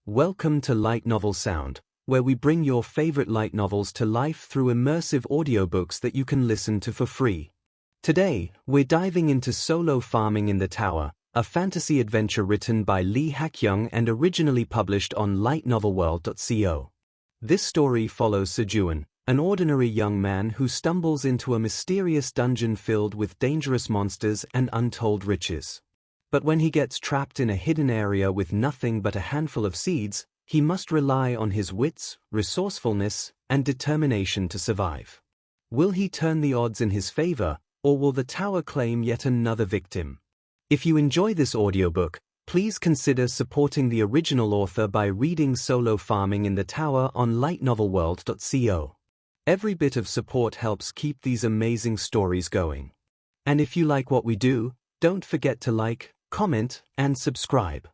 Welcome to Light Novel Sound, where we bring your favorite light novels to life through immersive audiobooks that you can listen to for free. Today, we're diving into Solo Farming in the Tower, a fantasy adventure written by Lee Hak-young and originally published on lightnovelworld.co. This story follows Sejun, an ordinary young man who stumbles into a mysterious dungeon filled with dangerous monsters and untold riches. But when he gets trapped in a hidden area with nothing but a handful of seeds, he must rely on his wits, resourcefulness, and determination to survive. Will he turn the odds in his favor, or will the tower claim yet another victim? If you enjoy this audiobook, please consider supporting the original author by reading Solo Farming in the Tower on lightnovelworld.co. Every bit of support helps keep these amazing stories going. And if you like what we do, don't forget to like, comment, and subscribe.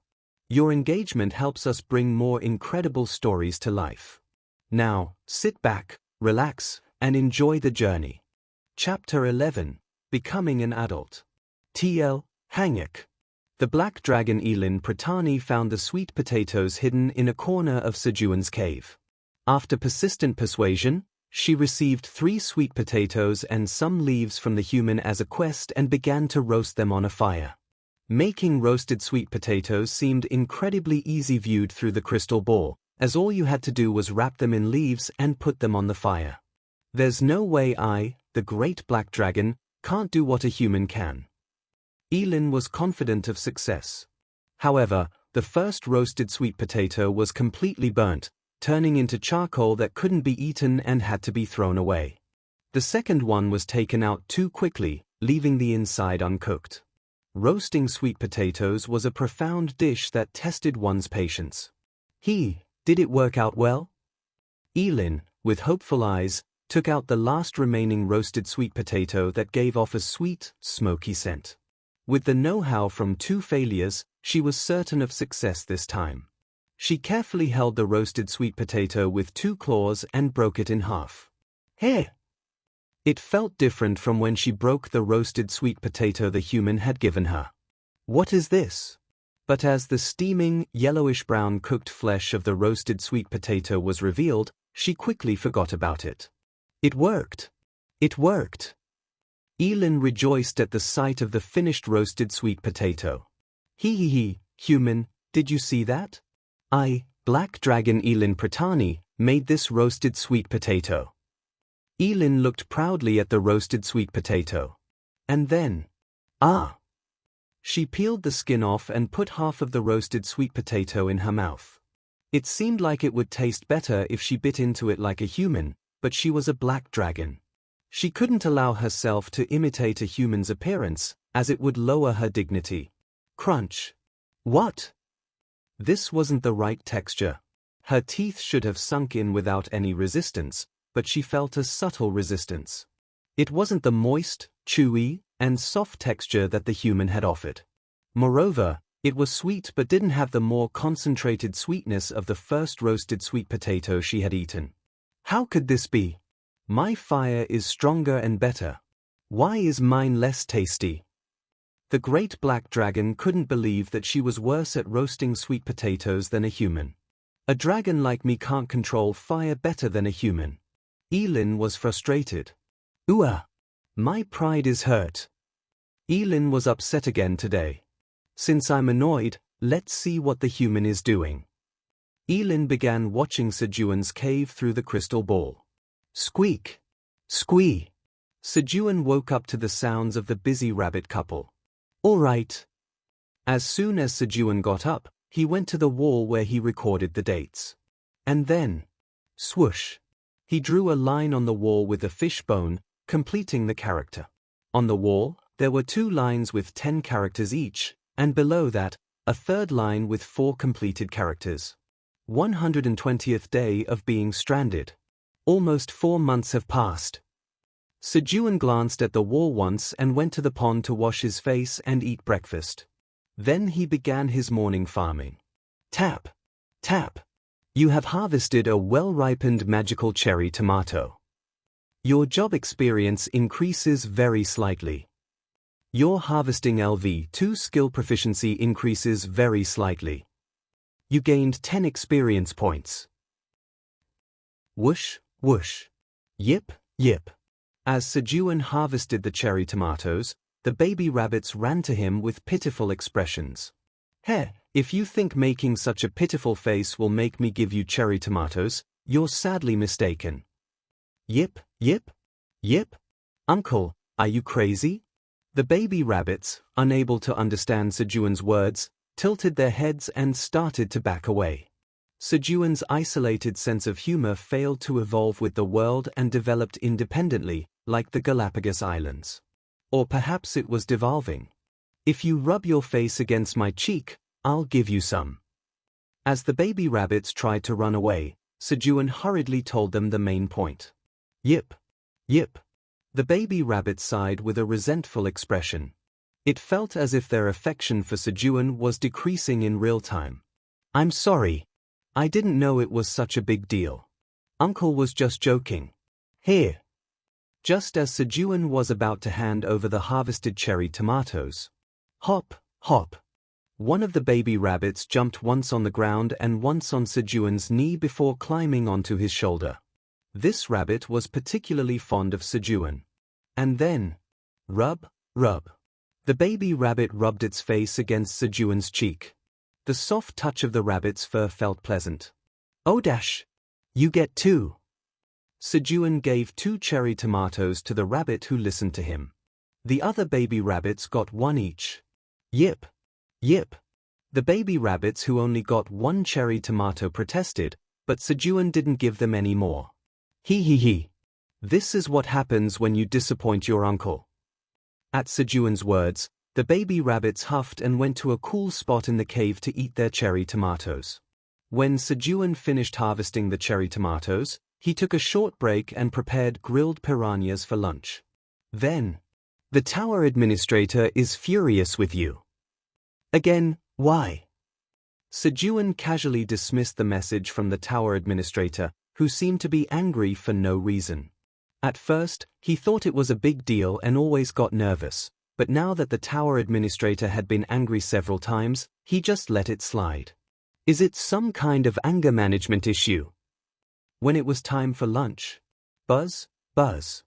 Your engagement helps us bring more incredible stories to life. Now, sit back, relax, and enjoy the journey. Chapter 11: Becoming an Adult. TL Hanguk. The black dragon Elin Pratani found the sweet potatoes hidden in a corner of Sejun's cave. After persistent persuasion, she received 3 sweet potatoes and some leaves from the human as a quest and began to roast them on a fire. Making roasted sweet potatoes seemed incredibly easy viewed through the crystal ball, as all you had to do was wrap them in leaves and put them on the fire. There's no way I, the great black dragon, can't do what a human can. Elin was confident of success. However, the first roasted sweet potato was completely burnt, turning into charcoal that couldn't be eaten and had to be thrown away. The second one was taken out too quickly, leaving the inside uncooked. Roasting sweet potatoes was a profound dish that tested one's patience. Did it work out well? Elin, with hopeful eyes, took out the last remaining roasted sweet potato that gave off a sweet, smoky scent. With the know-how from 2 failures, she was certain of success this time. She carefully held the roasted sweet potato with 2 claws and broke it in half. Hey! It felt different from when she broke the roasted sweet potato the human had given her. What is this? But as the steaming, yellowish-brown cooked flesh of the roasted sweet potato was revealed, she quickly forgot about it. It worked! It worked! Elin rejoiced at the sight of the finished roasted sweet potato. Human, did you see that? I, Black Dragon Elin Pratani, made this roasted sweet potato. Elin looked proudly at the roasted sweet potato. And then, she peeled the skin off and put half of the roasted sweet potato in her mouth. It seemed like it would taste better if she bit into it like a human, but she was a black dragon. She couldn't allow herself to imitate a human's appearance, as it would lower her dignity. Crunch. What? This wasn't the right texture. Her teeth should have sunk in without any resistance, but she felt a subtle resistance. It wasn't the moist, chewy, and soft texture that the human had offered. Moreover, it was sweet but didn't have the more concentrated sweetness of the first roasted sweet potato she had eaten. How could this be? My fire is stronger and better. Why is mine less tasty? The great black dragon couldn't believe that she was worse at roasting sweet potatoes than a human. A dragon like me can't control fire better than a human. Elin was frustrated. My pride is hurt. Elin was upset again today. Since I'm annoyed, let's see what the human is doing. Elin began watching Sejun's cave through the crystal ball. Squeak! Squee! Sejun woke up to the sounds of the busy rabbit couple. All right. As soon as Sejun got up, he went to the wall where he recorded the dates. And then, swoosh! He drew a line on the wall with a fish bone, completing the character. On the wall, there were 2 lines with 10 characters each, and below that, a 3rd line with 4 completed characters. 120th day of being stranded. Almost 4 months have passed. Sejun glanced at the wall once and went to the pond to wash his face and eat breakfast. Then he began his morning farming. Tap! Tap! You have harvested a well-ripened magical cherry tomato. Your job experience increases very slightly. Your harvesting LV2 skill proficiency increases very slightly. You gained 10 experience points. Whoosh, whoosh. Yip, yip. As Sejun harvested the cherry tomatoes, the baby rabbits ran to him with pitiful expressions. Heh, if you think making such a pitiful face will make me give you cherry tomatoes, you're sadly mistaken. Yip, yip, yip. Uncle, are you crazy? The baby rabbits, unable to understand Sejun's words, tilted their heads and started to back away. Sejun's isolated sense of humor failed to evolve with the world and developed independently, like the Galapagos Islands. Or perhaps it was devolving. If you rub your face against my cheek, I'll give you some. As the baby rabbits tried to run away, Sejun hurriedly told them the main point. Yip, yip. The baby rabbits sighed with a resentful expression. It felt as if their affection for Sejun was decreasing in real time. I'm sorry. I didn't know it was such a big deal. Uncle was just joking. Here. Just as Sejun was about to hand over the harvested cherry tomatoes. Hop, hop. One of the baby rabbits jumped once on the ground and once on Sejun's knee before climbing onto his shoulder. This rabbit was particularly fond of Sejun. And then, rub, rub. The baby rabbit rubbed its face against Sejun's cheek. The soft touch of the rabbit's fur felt pleasant. Oh dash! You get 2. Sejun gave 2 cherry tomatoes to the rabbit who listened to him. The other baby rabbits got 1 each. Yip! Yip! The baby rabbits who only got 1 cherry tomato protested, but Sejun didn't give them any more. He. This is what happens when you disappoint your uncle. At Sejun's words, the baby rabbits huffed and went to a cool spot in the cave to eat their cherry tomatoes. When Sejun finished harvesting the cherry tomatoes, he took a short break and prepared grilled piranhas for lunch. Then, the tower administrator is furious with you. Again, why? Sejun casually dismissed the message from the tower administrator, who seemed to be angry for no reason. At first, he thought it was a big deal and always got nervous, but now that the tower administrator had been angry several times, he just let it slide. Is it some kind of anger management issue? When it was time for lunch, buzz, buzz.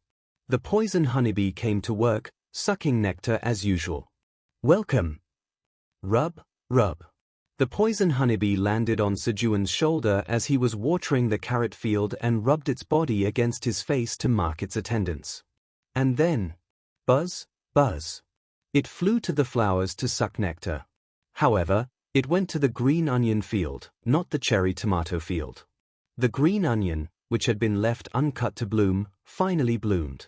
The poison honeybee came to work, sucking nectar as usual. Welcome. Rub, rub. The poison honeybee landed on Sejun's shoulder as he was watering the carrot field and rubbed its body against his face to mark its attendance. And then, buzz, buzz. It flew to the flowers to suck nectar. However, it went to the green onion field, not the cherry tomato field. The green onion, which had been left uncut to bloom, finally bloomed.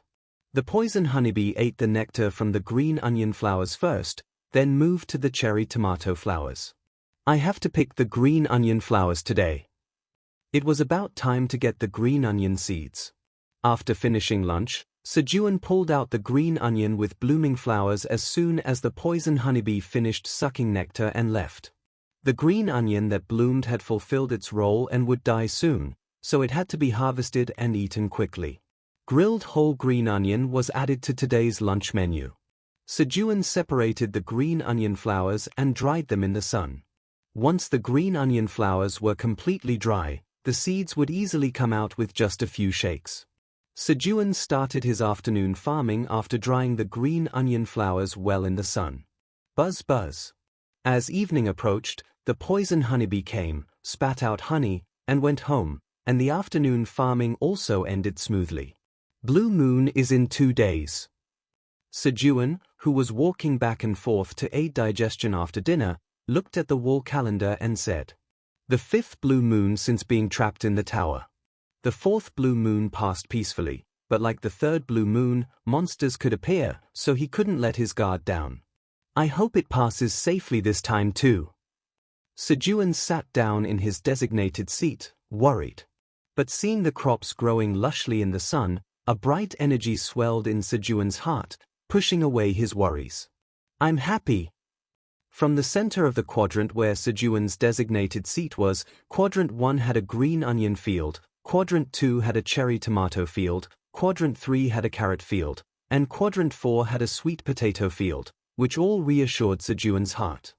The poison honeybee ate the nectar from the green onion flowers first, then moved to the cherry tomato flowers. I have to pick the green onion flowers today. It was about time to get the green onion seeds. After finishing lunch, Sejun pulled out the green onion with blooming flowers as soon as the poison honeybee finished sucking nectar and left. The green onion that bloomed had fulfilled its role and would die soon, so it had to be harvested and eaten quickly. Grilled whole green onion was added to today's lunch menu. Sejun separated the green onion flowers and dried them in the sun. Once the green onion flowers were completely dry, the seeds would easily come out with just a few shakes. Sejun started his afternoon farming after drying the green onion flowers well in the sun. Buzz buzz. As evening approached, the poison honeybee came, spat out honey, and went home, and the afternoon farming also ended smoothly. Blue moon is in 2 days. Sejun, who was walking back and forth to aid digestion after dinner, looked at the wall calendar and said, "The 5th blue moon since being trapped in the tower." The 4th blue moon passed peacefully, but like the 3rd blue moon, monsters could appear, so he couldn't let his guard down. I hope it passes safely this time too. Sejun sat down in his designated seat, worried. But seeing the crops growing lushly in the sun, a bright energy swelled in Sejun's heart, pushing away his worries. I'm happy. From the center of the quadrant where Sejun's designated seat was, Quadrant 1 had a green onion field, Quadrant 2 had a cherry tomato field, Quadrant 3 had a carrot field, and Quadrant 4 had a sweet potato field, which all reassured Sejun's heart.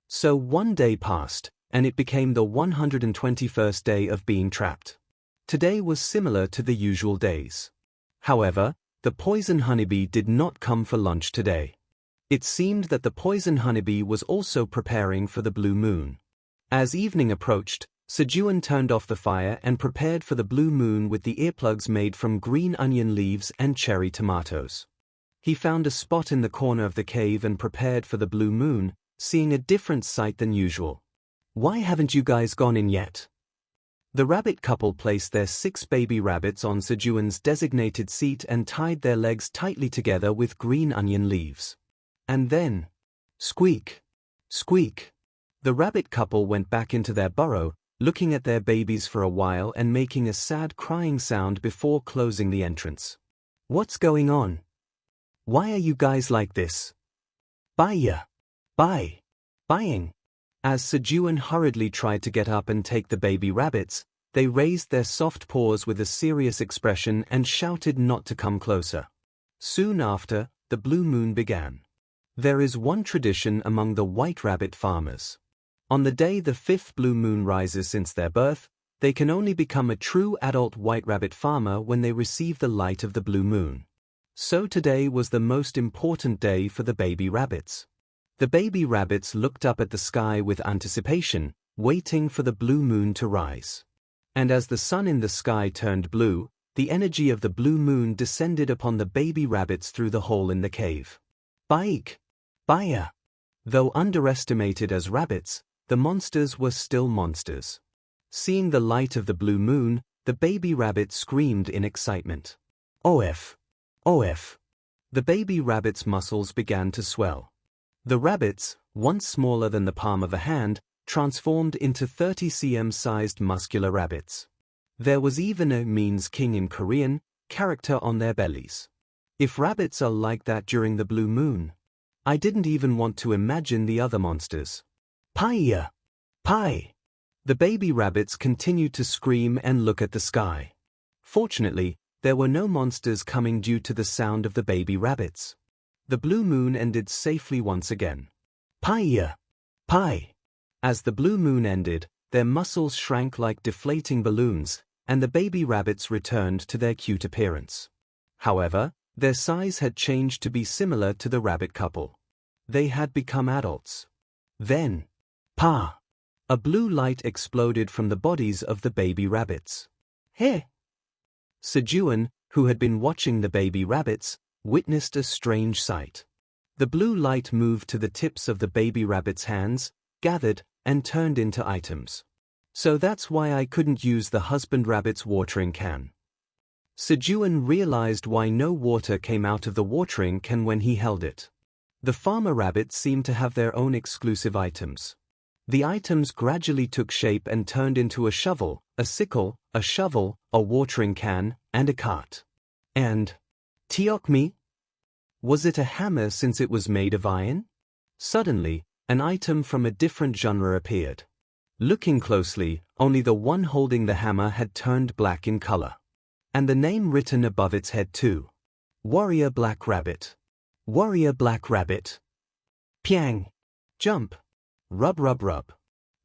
So 1 day passed, and it became the 121st day of being trapped. Today was similar to the usual days. However, the poison honeybee did not come for lunch today. It seemed that the poison honeybee was also preparing for the blue moon. As evening approached, Sejun turned off the fire and prepared for the blue moon with the earplugs made from green onion leaves and cherry tomatoes. He found a spot in the corner of the cave and prepared for the blue moon, seeing a different sight than usual. "Why haven't you guys gone in yet?" The rabbit couple placed their 6 baby rabbits on Sejun's designated seat and tied their legs tightly together with green onion leaves. And then, squeak, squeak. The rabbit couple went back into their burrow, looking at their babies for a while and making a sad crying sound before closing the entrance. "What's going on? Why are you guys like this?" "Bye. Buying." As Sejun hurriedly tried to get up and take the baby rabbits, they raised their soft paws with a serious expression and shouted not to come closer. Soon after, the blue moon began. There is one tradition among the white rabbit farmers. On the day the 5th blue moon rises since their birth, they can only become a true adult white rabbit farmer when they receive the light of the blue moon. So today was the most important day for the baby rabbits. The baby rabbits looked up at the sky with anticipation, waiting for the blue moon to rise. And as the sun in the sky turned blue, the energy of the blue moon descended upon the baby rabbits through the hole in the cave. Baya. Though underestimated as rabbits, the monsters were still monsters. Seeing the light of the blue moon, the baby rabbit screamed in excitement. "OF! OF!" The baby rabbit's muscles began to swell. The rabbits, once smaller than the palm of a hand, transformed into 30 cm-sized muscular rabbits. There was even a means king in Korean character on their bellies. If rabbits are like that during the blue moon, I didn't even want to imagine the other monsters. Pie! The baby rabbits continued to scream and look at the sky. Fortunately, there were no monsters coming due to the sound of the baby rabbits. The blue moon ended safely once again. Pie! As the blue moon ended, their muscles shrank like deflating balloons, and the baby rabbits returned to their cute appearance. However, their size had changed to be similar to the rabbit couple. They had become adults. Then, a blue light exploded from the bodies of the baby rabbits. "Hey!" Sejun, who had been watching the baby rabbits, witnessed a strange sight. The blue light moved to the tips of the baby rabbits' hands, gathered, and turned into items. "So that's why I couldn't use the husband rabbit's watering can." Sejun realized why no water came out of the watering can when he held it. The farmer rabbits seemed to have their own exclusive items. The items gradually took shape and turned into a shovel, a sickle, a shovel, a watering can, and a cart. And Tiokmi? Was it a hammer since it was made of iron? Suddenly, an item from a different genre appeared. Looking closely, only the one holding the hammer had turned black in color. And the name written above its head too. Warrior Black Rabbit. Warrior Black Rabbit. Piang! Jump! Rub rub rub.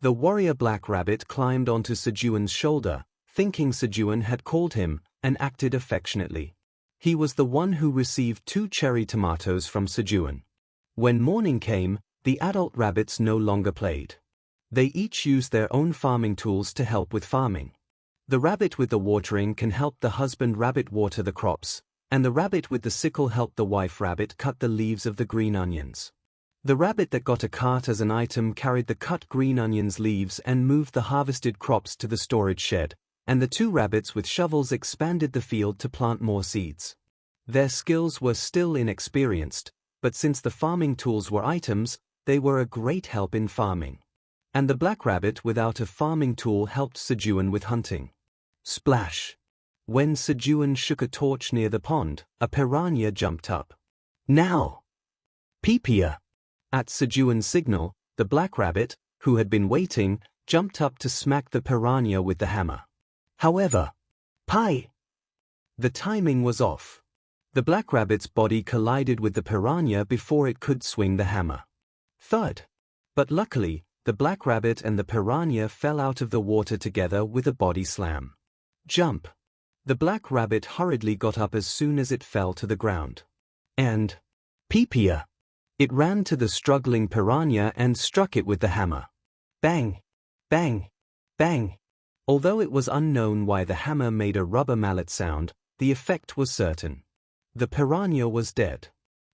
The warrior Black Rabbit climbed onto Sejun's shoulder, thinking Sejun had called him, and acted affectionately. He was the one who received 2 cherry tomatoes from Sejun. When morning came, the adult rabbits no longer played. They each used their own farming tools to help with farming. The rabbit with the watering can help the husband rabbit water the crops, and the rabbit with the sickle helped the wife rabbit cut the leaves of the green onions. The rabbit that got a cart as an item carried the cut green onions leaves and moved the harvested crops to the storage shed, and the 2 rabbits with shovels expanded the field to plant more seeds. Their skills were still inexperienced, but since the farming tools were items, they were a great help in farming. And the black rabbit without a farming tool helped Sejun with hunting. Splash! When Sejun shook a torch near the pond, a piranha jumped up. Now! Peepia! At Sejun's signal, the black rabbit, who had been waiting, jumped up to smack the piranha with the hammer. However, the timing was off. The black rabbit's body collided with the piranha before it could swing the hammer. Thud! But luckily, the black rabbit and the piranha fell out of the water together with a body slam. Jump! The black rabbit hurriedly got up as soon as it fell to the ground. And peepia! It ran to the struggling piranha and struck it with the hammer. Bang! Bang! Bang! Although it was unknown why the hammer made a rubber mallet sound, the effect was certain. The piranha was dead.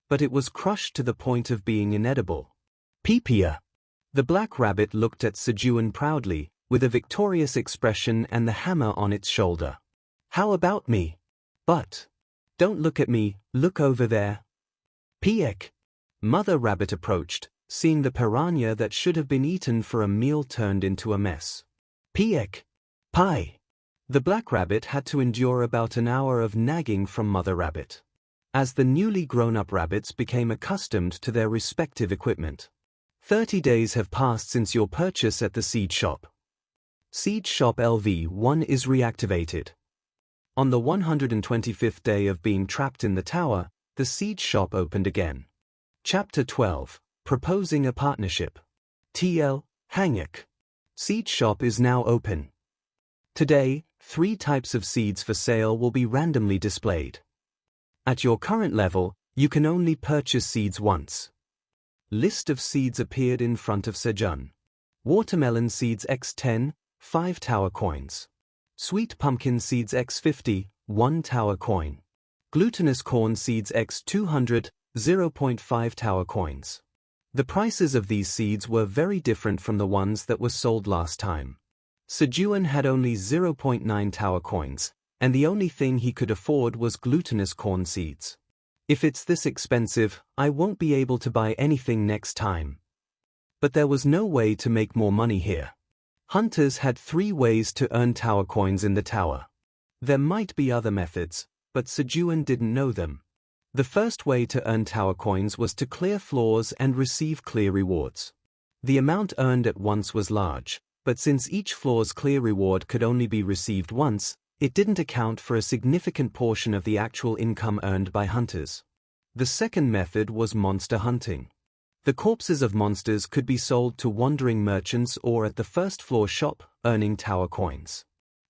But it was crushed to the point of being inedible. Peepia! The black rabbit looked at Sejun proudly, with a victorious expression and the hammer on its shoulder. How about me? But don't look at me, look over there. Piek! Mother rabbit approached, seeing the piranha that should have been eaten for a meal turned into a mess. Piek! Pie! The black rabbit had to endure about an hour of nagging from Mother Rabbit. As the newly grown-up rabbits became accustomed to their respective equipment. 30 days have passed since your purchase at the seed shop. Seed shop LV1 is reactivated. On the 125th day of being trapped in the tower, the seed shop opened again. Chapter 12, Proposing a Partnership. TL, Hanguk. Seed shop is now open. Today, 3 types of seeds for sale will be randomly displayed. At your current level, you can only purchase seeds once. List of seeds appeared in front of Sejun. Watermelon seeds x10, 5 tower coins. Sweet pumpkin seeds x50, 1 tower coin. Glutinous corn seeds x200, 0.5 tower coins. The prices of these seeds were very different from the ones that were sold last time. Sejun had only 0.9 tower coins, and the only thing he could afford was glutinous corn seeds. If it's this expensive, I won't be able to buy anything next time. But there was no way to make more money here. Hunters had 3 ways to earn tower coins in the tower. There might be other methods, but Sejun didn't know them. The first way to earn tower coins was to clear floors and receive clear rewards. The amount earned at once was large, but since each floor's clear reward could only be received once, it didn't account for a significant portion of the actual income earned by hunters. The second method was monster hunting. The corpses of monsters could be sold to wandering merchants or at the first floor shop, earning tower coins.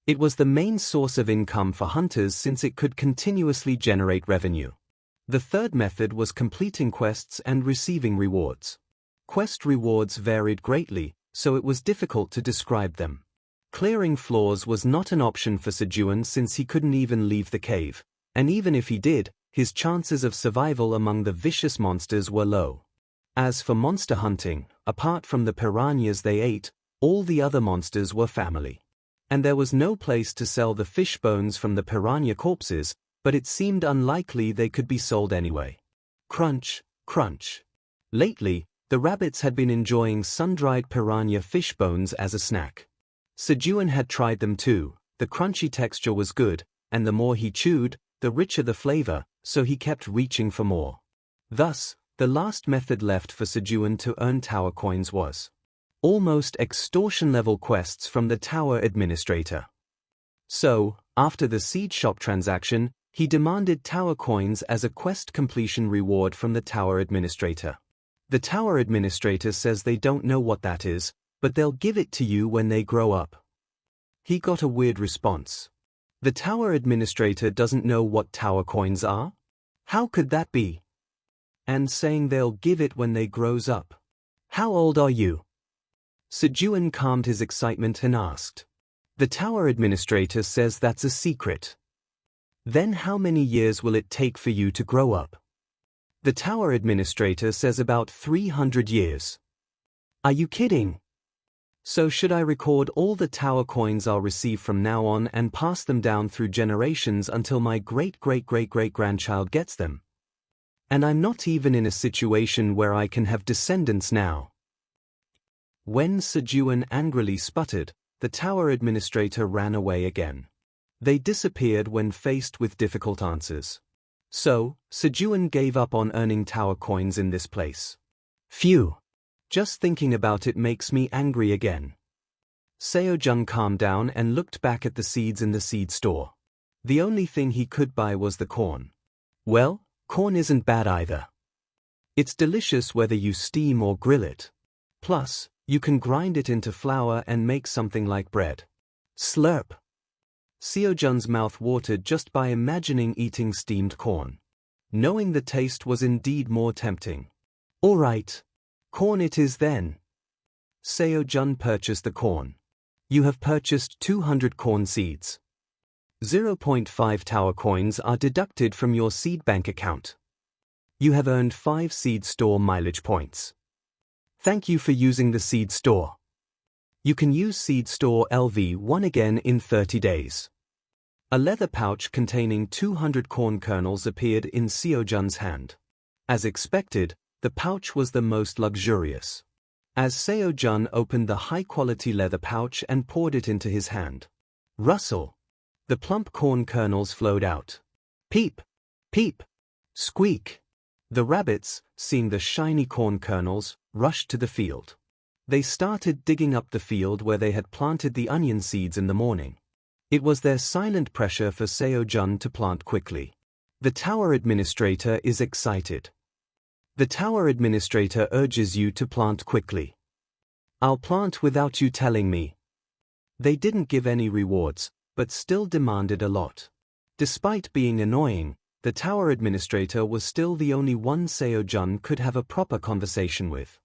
It was the main source of income for hunters since it could continuously generate revenue. The third method was completing quests and receiving rewards. Quest rewards varied greatly, so it was difficult to describe them. Clearing floors was not an option for Sejun since he couldn't even leave the cave, and even if he did, his chances of survival among the vicious monsters were low. As for monster hunting, apart from the piranhas they ate, all the other monsters were family. And there was no place to sell the fish bones from the piranha corpses, but it seemed unlikely they could be sold anyway. Crunch, crunch. Lately, the rabbits had been enjoying sun-dried piranha fish bones as a snack. Sejun had tried them too. The crunchy texture was good, and the more he chewed, the richer the flavor, so he kept reaching for more. Thus, the last method left for Sejun to earn tower coins was almost extortion-level quests from the tower administrator. So, after the seed shop transaction, he demanded tower coins as a quest completion reward from the tower administrator. The tower administrator says they don't know what that is, but they'll give it to you when they grow up. He got a weird response. The tower administrator doesn't know what tower coins are? How could that be? And saying they'll give it when they grows up. How old are you? Sejun calmed his excitement and asked. The tower administrator says that's a secret. Then how many years will it take for you to grow up? The tower administrator says about 300 years. Are you kidding? So should I record all the tower coins I'll receive from now on and pass them down through generations until my great-great-great-great-grandchild gets them? And I'm not even in a situation where I can have descendants now. When Sejun angrily sputtered, the tower administrator ran away again. They disappeared when faced with difficult answers. So, Sejun gave up on earning tower coins in this place. Phew. Just thinking about it makes me angry again. Sejun calmed down and looked back at the seeds in the seed store. The only thing he could buy was the corn. Well, corn isn't bad either. It's delicious whether you steam or grill it. Plus, You can grind it into flour and make something like bread. Slurp. Sejun's mouth watered just by imagining eating steamed corn. Knowing the taste was indeed more tempting. All right. Corn it is then. Sejun purchased the corn. You have purchased 200 corn seeds. 0.5 tower coins are deducted from your seed bank account. You have earned 5 seed store mileage points. Thank you for using the seed store. You can use seed store LV1 again in 30 days. A leather pouch containing 200 corn kernels appeared in Sejun's hand. As expected, the pouch was the most luxurious. As Sejun opened the high-quality leather pouch and poured it into his hand, rustle! The plump corn kernels flowed out. Peep! Peep! Squeak! The rabbits, seeing the shiny corn kernels, rushed to the field. They started digging up the field where they had planted the onion seeds in the morning. It was their silent pressure for Sejun to plant quickly. The tower administrator is excited. The tower administrator urges you to plant quickly. I'll plant without you telling me. They didn't give any rewards, but still demanded a lot. Despite being annoying, the tower administrator was still the only one Sejun could have a proper conversation with.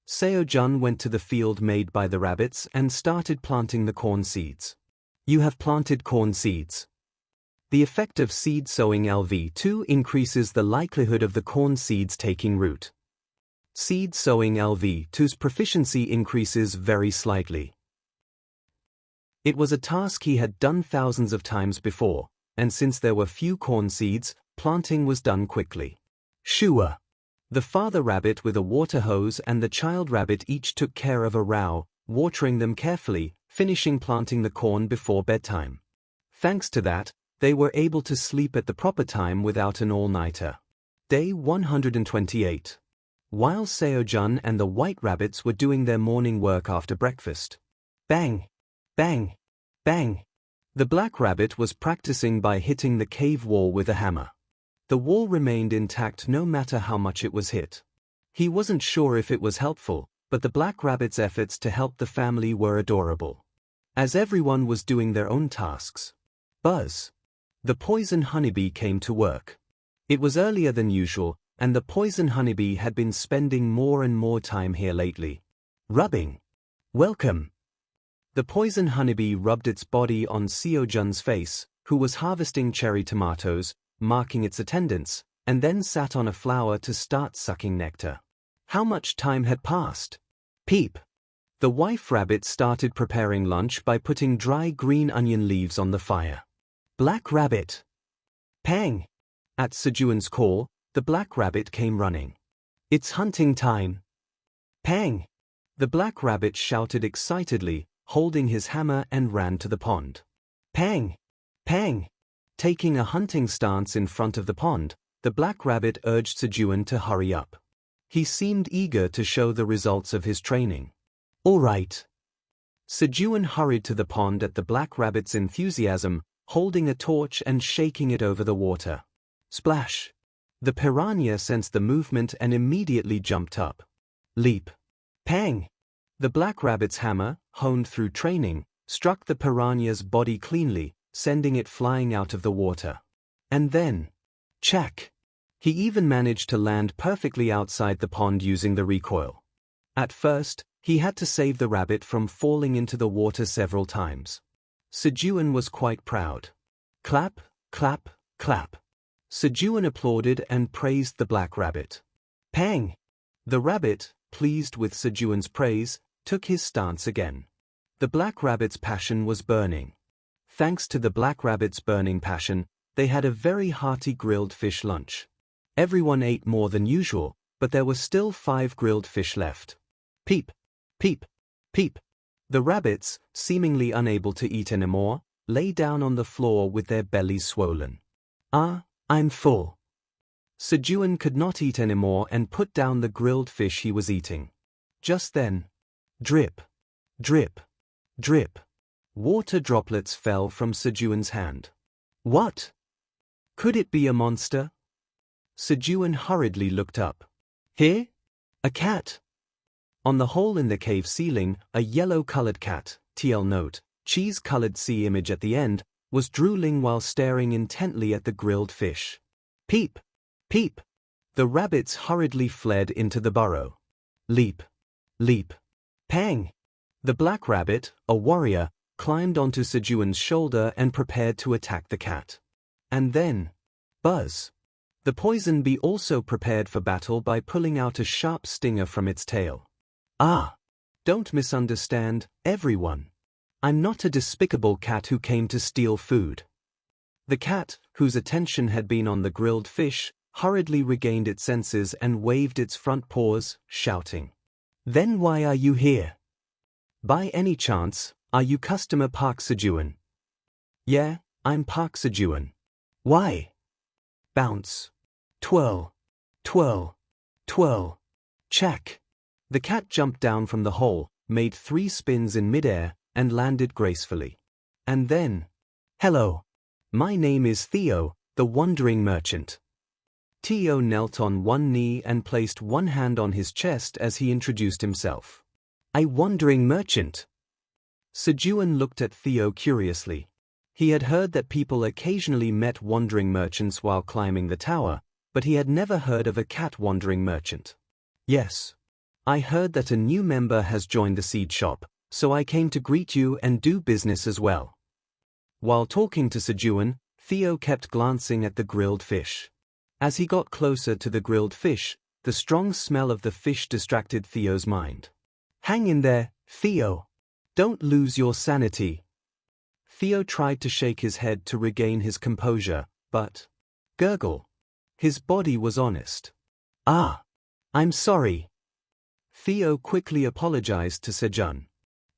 Sejun went to the field made by the rabbits and started planting the corn seeds. You have planted corn seeds. The effect of seed sowing LV2 increases the likelihood of the corn seeds taking root. Seed sowing LV2's proficiency increases very slightly. It was a task he had done thousands of times before, and since there were few corn seeds, planting was done quickly. Shua. The father rabbit with a water hose and the child rabbit each took care of a row, watering them carefully, finishing planting the corn before bedtime. Thanks to that, they were able to sleep at the proper time without an all-nighter. Day 128. While Sejun and the white rabbits were doing their morning work after breakfast. Bang! Bang! Bang! The black rabbit was practicing by hitting the cave wall with a hammer. The wall remained intact no matter how much it was hit. He wasn't sure if it was helpful, but the black rabbit's efforts to help the family were adorable. As everyone was doing their own tasks. Buzz! The poison honeybee came to work. It was earlier than usual, and the poison honeybee had been spending more and more time here lately. Rubbing. Welcome. The poison honeybee rubbed its body on Sejun's face, who was harvesting cherry tomatoes, marking its attendance, and then sat on a flower to start sucking nectar. How much time had passed? Peep! The wife rabbit started preparing lunch by putting dry green onion leaves on the fire. Black rabbit. Pang! At Sejun's call, the black rabbit came running. It's hunting time. Pang! The black rabbit shouted excitedly, holding his hammer and ran to the pond. Pang! Pang! Taking a hunting stance in front of the pond, the black rabbit urged Sejun to hurry up. He seemed eager to show the results of his training. All right. Sejun hurried to the pond at the black rabbit's enthusiasm, holding a torch and shaking it over the water. Splash! The piranha sensed the movement and immediately jumped up. Leap! Pang! The black rabbit's hammer, honed through training, struck the piranha's body cleanly, sending it flying out of the water. And then, check! He even managed to land perfectly outside the pond using the recoil. At first, he had to save the rabbit from falling into the water several times. Sejun was quite proud. Clap, clap, clap. Sejun applauded and praised the black rabbit. Pang! The rabbit, pleased with Sejun's praise, took his stance again. The black rabbit's passion was burning. Thanks to the black rabbit's burning passion, they had a very hearty grilled fish lunch. Everyone ate more than usual, but there were still 5 grilled fish left. Peep! Peep! Peep! The rabbits, seemingly unable to eat anymore, lay down on the floor with their bellies swollen. I'm full. Sejun could not eat anymore and put down the grilled fish he was eating. Just then, drip, drip, drip. Water droplets fell from Sejun's hand. What? Could it be a monster? Sejun hurriedly looked up. Here? A cat? On the hole in the cave ceiling, a yellow-colored cat, TL note, cheese-colored sea image at the end, was drooling while staring intently at the grilled fish. Peep! Peep! The rabbits hurriedly fled into the burrow. Leap! Leap! Pang! The black rabbit, a warrior, climbed onto Sejun's shoulder and prepared to attack the cat. And then, buzz! The poison bee also prepared for battle by pulling out a sharp stinger from its tail. Ah! Don't misunderstand, everyone. I'm not a despicable cat who came to steal food. The cat, whose attention had been on the grilled fish, hurriedly regained its senses and waved its front paws, shouting. Then why are you here? By any chance, are you customer Park Sejun? Yeah, I'm Park Sejun. Why? Bounce. Twirl. Twirl. Twirl. Check. The cat jumped down from the hole, made 3 spins in midair, and landed gracefully. And then, hello. My name is Theo, the wandering merchant. Theo knelt on one knee and placed one hand on his chest as he introduced himself. A wandering merchant. Sejun looked at Theo curiously. He had heard that people occasionally met wandering merchants while climbing the tower, but he had never heard of a cat wandering merchant. Yes. I heard that a new member has joined the seed shop, so I came to greet you and do business as well. While talking to Sejun, Theo kept glancing at the grilled fish. As he got closer to the grilled fish, the strong smell of the fish distracted Theo's mind. Hang in there, Theo. Don't lose your sanity. Theo tried to shake his head to regain his composure, but... gurgle. His body was honest. Ah. I'm sorry. Theo quickly apologized to Sejun.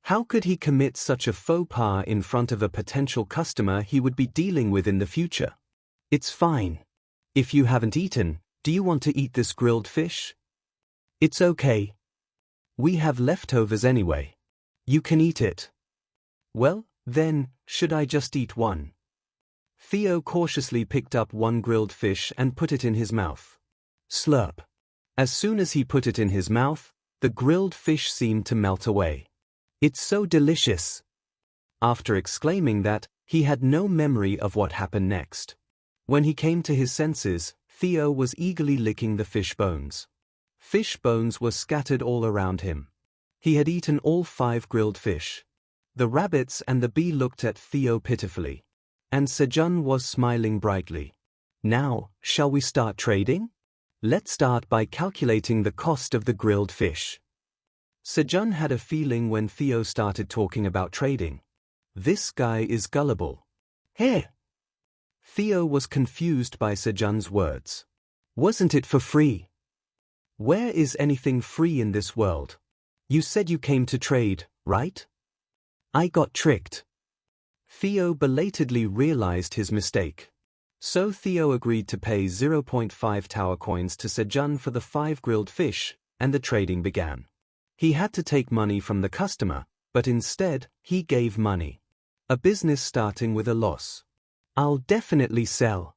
How could he commit such a faux pas in front of a potential customer he would be dealing with in the future? It's fine. If you haven't eaten, do you want to eat this grilled fish? It's okay. We have leftovers anyway. You can eat it. Well, then, should I just eat one? Theo cautiously picked up one grilled fish and put it in his mouth. Slurp. As soon as he put it in his mouth, the grilled fish seemed to melt away. It's so delicious. After exclaiming that, he had no memory of what happened next. When he came to his senses, Theo was eagerly licking the fish bones. Fish bones were scattered all around him. He had eaten all 5 grilled fish. The rabbits and the bee looked at Theo pitifully. And Sejun was smiling brightly. Now, shall we start trading? Let's start by calculating the cost of the grilled fish. Sejun had a feeling when Theo started talking about trading. This guy is gullible. Here. Theo was confused by Sejun's words. Wasn't it for free? Where is anything free in this world? You said you came to trade, right? I got tricked. Theo belatedly realized his mistake. So Theo agreed to pay 0.5 tower coins to Sejun for the 5 grilled fish, and the trading began. He had to take money from the customer, but instead, he gave money. A business starting with a loss. I'll definitely sell.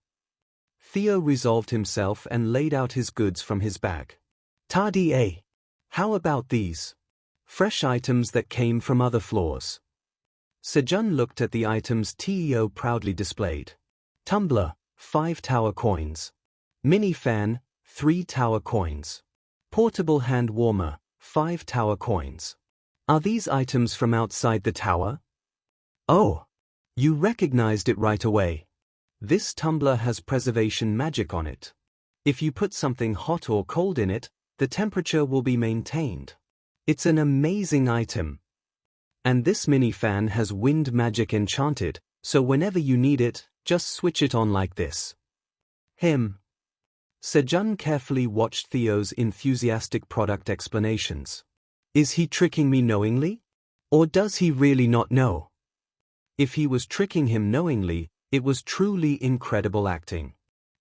Theo resolved himself and laid out his goods from his bag. Tardy A. How about these? Fresh items that came from other floors. Sejun looked at the items Theo proudly displayed. Tumbler, 5 tower coins. Mini fan, 3 tower coins. Portable hand warmer, 5 tower coins. Are these items from outside the tower? Oh, you recognized it right away. This tumbler has preservation magic on it. If you put something hot or cold in it, the temperature will be maintained. It's an amazing item. And this mini fan has wind magic enchanted, so whenever you need it, just switch it on like this. Sejun carefully watched Theo's enthusiastic product explanations. Is he tricking me knowingly? Or does he really not know? If he was tricking him knowingly, it was truly incredible acting.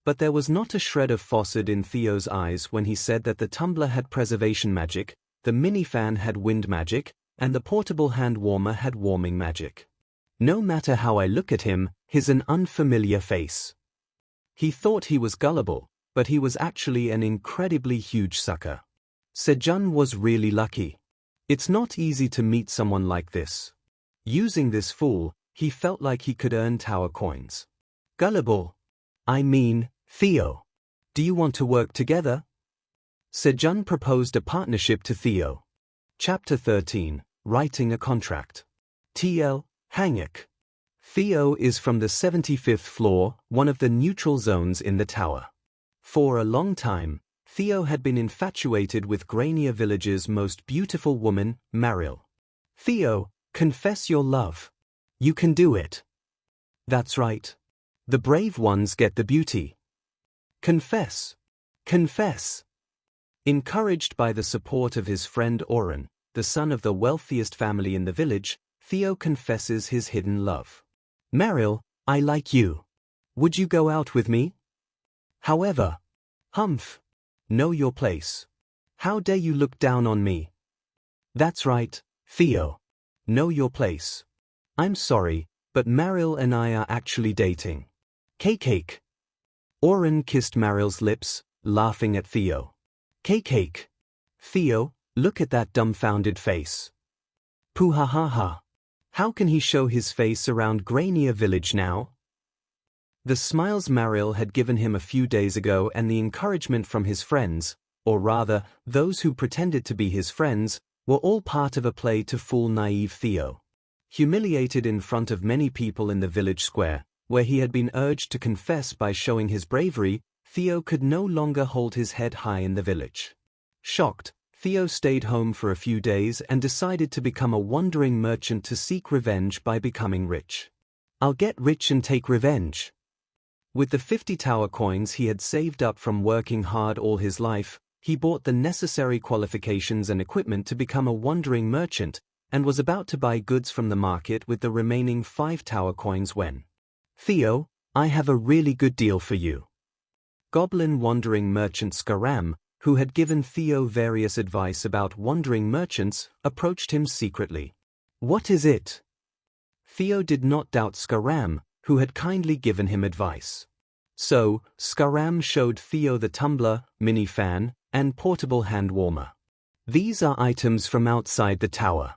But there was not a shred of falsehood in Theo's eyes when he said that the tumbler had preservation magic, the mini fan had wind magic, and the portable hand warmer had warming magic. No matter how I look at him, he's an unfamiliar face. He thought he was gullible, but he was actually an incredibly huge sucker. Sejun was really lucky. It's not easy to meet someone like this. Using this fool, he felt like he could earn tower coins. Gullible. I mean, Theo. Do you want to work together? Sejun proposed a partnership to Theo. Chapter 13, Writing a Contract. TL, Hanguk. Theo is from the 75th floor, one of the neutral zones in the tower. For a long time, Theo had been infatuated with Grania Village's most beautiful woman, Mariel. Theo, confess your love. You can do it. That's right. The brave ones get the beauty. Confess. Confess. Encouraged by the support of his friend Oren, the son of the wealthiest family in the village, Theo confesses his hidden love. Mariel, I like you. Would you go out with me? However, Humph. Know your place. How dare you look down on me? That's right, Theo. Know your place. I'm sorry, but Mariel and I are actually dating. Cake. Oren kissed Mariel's lips, laughing at Theo. Cake. Theo, look at that dumbfounded face. Pooh ha ha ha. How can he show his face around Grania Village now? The smiles Mariel had given him a few days ago and the encouragement from his friends, or rather, those who pretended to be his friends, were all part of a play to fool naive Theo. Humiliated in front of many people in the village square, where he had been urged to confess by showing his bravery, Theo could no longer hold his head high in the village. Shocked, Theo stayed home for a few days and decided to become a wandering merchant to seek revenge by becoming rich. I'll get rich and take revenge. With the 50 tower coins he had saved up from working hard all his life, he bought the necessary qualifications and equipment to become a wandering merchant, and was about to buy goods from the market with the remaining 5 tower coins when, Theo, I have a really good deal for you. Goblin wandering merchant Skaram, who had given Theo various advice about wandering merchants, approached him secretly. What is it? Theo did not doubt Skaram, who had kindly given him advice. So, Skaram showed Theo the tumbler, mini fan, and portable hand warmer. These are items from outside the tower.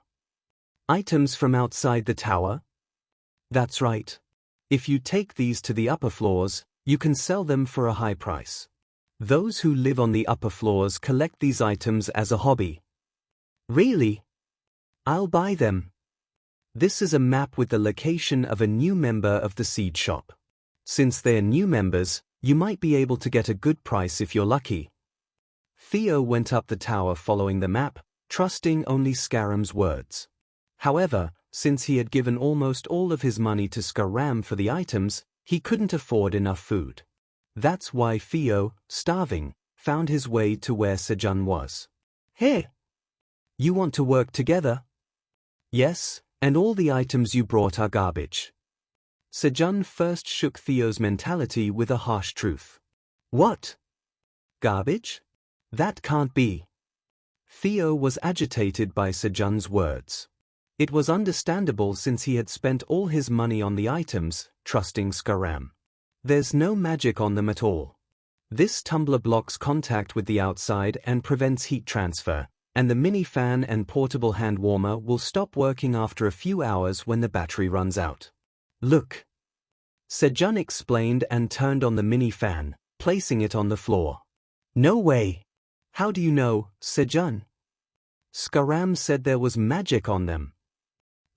Items from outside the tower? That's right. If you take these to the upper floors, you can sell them for a high price. Those who live on the upper floors collect these items as a hobby. Really? I'll buy them. This is a map with the location of a new member of the seed shop. Since they're new members, you might be able to get a good price if you're lucky. Theo went up the tower following the map, trusting only Skaram's words. However, since he had given almost all of his money to Skaram for the items, he couldn't afford enough food. That's why Theo, starving, found his way to where Sejun was. Hey! You want to work together? Yes, and all the items you brought are garbage. Sejun first shook Theo's mentality with a harsh truth. What? Garbage? That can't be. Theo was agitated by Sejun's words. It was understandable since he had spent all his money on the items, trusting Skaram. There's no magic on them at all. This tumbler blocks contact with the outside and prevents heat transfer, and the mini fan and portable hand warmer will stop working after a few hours when the battery runs out. Look. Sejun explained and turned on the mini fan, placing it on the floor. No way. How do you know, Sejun? Skaram said there was magic on them.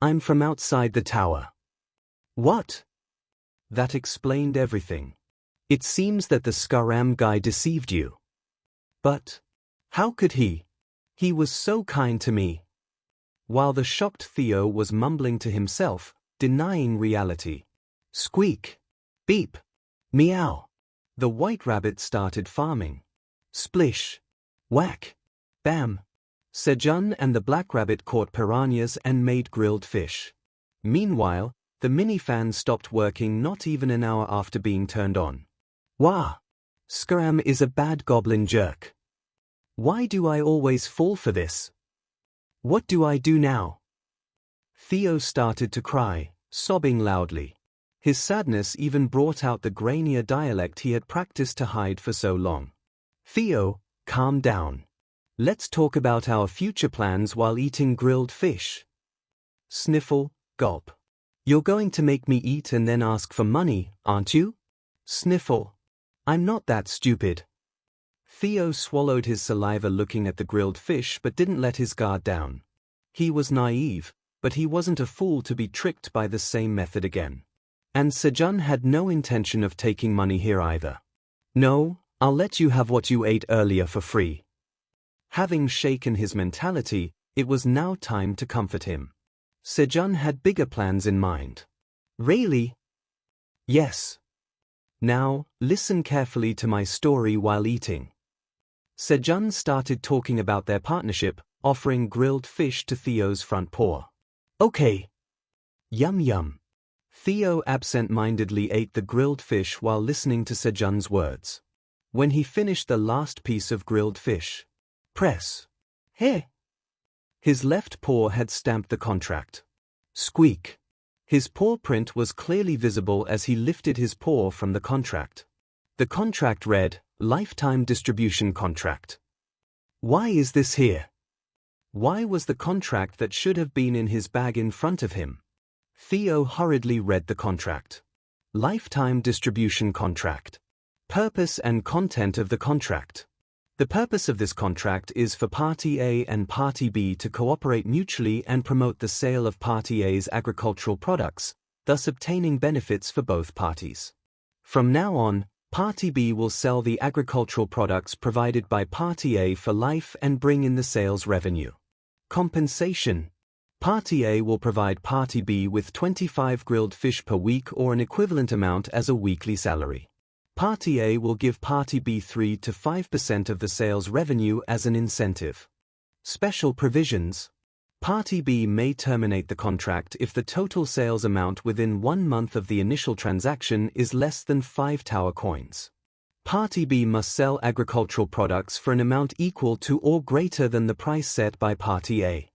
I'm from outside the tower. What? That explained everything. It seems that the Skaram guy deceived you. But how could he? He was so kind to me. While the shocked Theo was mumbling to himself, denying reality. Squeak. Beep. Meow. The white rabbit started farming. Splish. Whack. Bam. Sejun and the black rabbit caught piranhas and made grilled fish. Meanwhile, the mini fan stopped working not even an hour after being turned on. Wah! Skaram is a bad goblin jerk. Why do I always fall for this? What do I do now? Theo started to cry, sobbing loudly. His sadness even brought out the Grania dialect he had practiced to hide for so long. Theo, calm down. Let's talk about our future plans while eating grilled fish. Sniffle, gulp. You're going to make me eat and then ask for money, aren't you? Sniffle. I'm not that stupid. Theo swallowed his saliva looking at the grilled fish but didn't let his guard down. He was naive, but he wasn't a fool to be tricked by the same method again. And Sejun had no intention of taking money here either. No, I'll let you have what you ate earlier for free. Having shaken his mentality, it was now time to comfort him. Sejun had bigger plans in mind. Really? Yes. Now, listen carefully to my story while eating. Sejun started talking about their partnership, offering grilled fish to Theo's front paw. Okay. Yum yum. Theo absent-mindedly ate the grilled fish while listening to Sejun's words. When he finished the last piece of grilled fish, press. Here. His left paw had stamped the contract. Squeak. His paw print was clearly visible as he lifted his paw from the contract. The contract read, Lifetime Distribution Contract. Why is this here? Why was the contract that should have been in his bag in front of him? Theo hurriedly read the contract. Lifetime Distribution Contract. Purpose and content of the contract. The purpose of this contract is for Party A and Party B to cooperate mutually and promote the sale of Party A's agricultural products, thus obtaining benefits for both parties. From now on, Party B will sell the agricultural products provided by Party A for life and bring in the sales revenue. Compensation. Party A will provide Party B with 25 grilled fish per week or an equivalent amount as a weekly salary. Party A will give Party B 3 to 5% of the sales revenue as an incentive. Special provisions. Party B may terminate the contract if the total sales amount within 1 month of the initial transaction is less than 5 tower coins. Party B must sell agricultural products for an amount equal to or greater than the price set by Party A.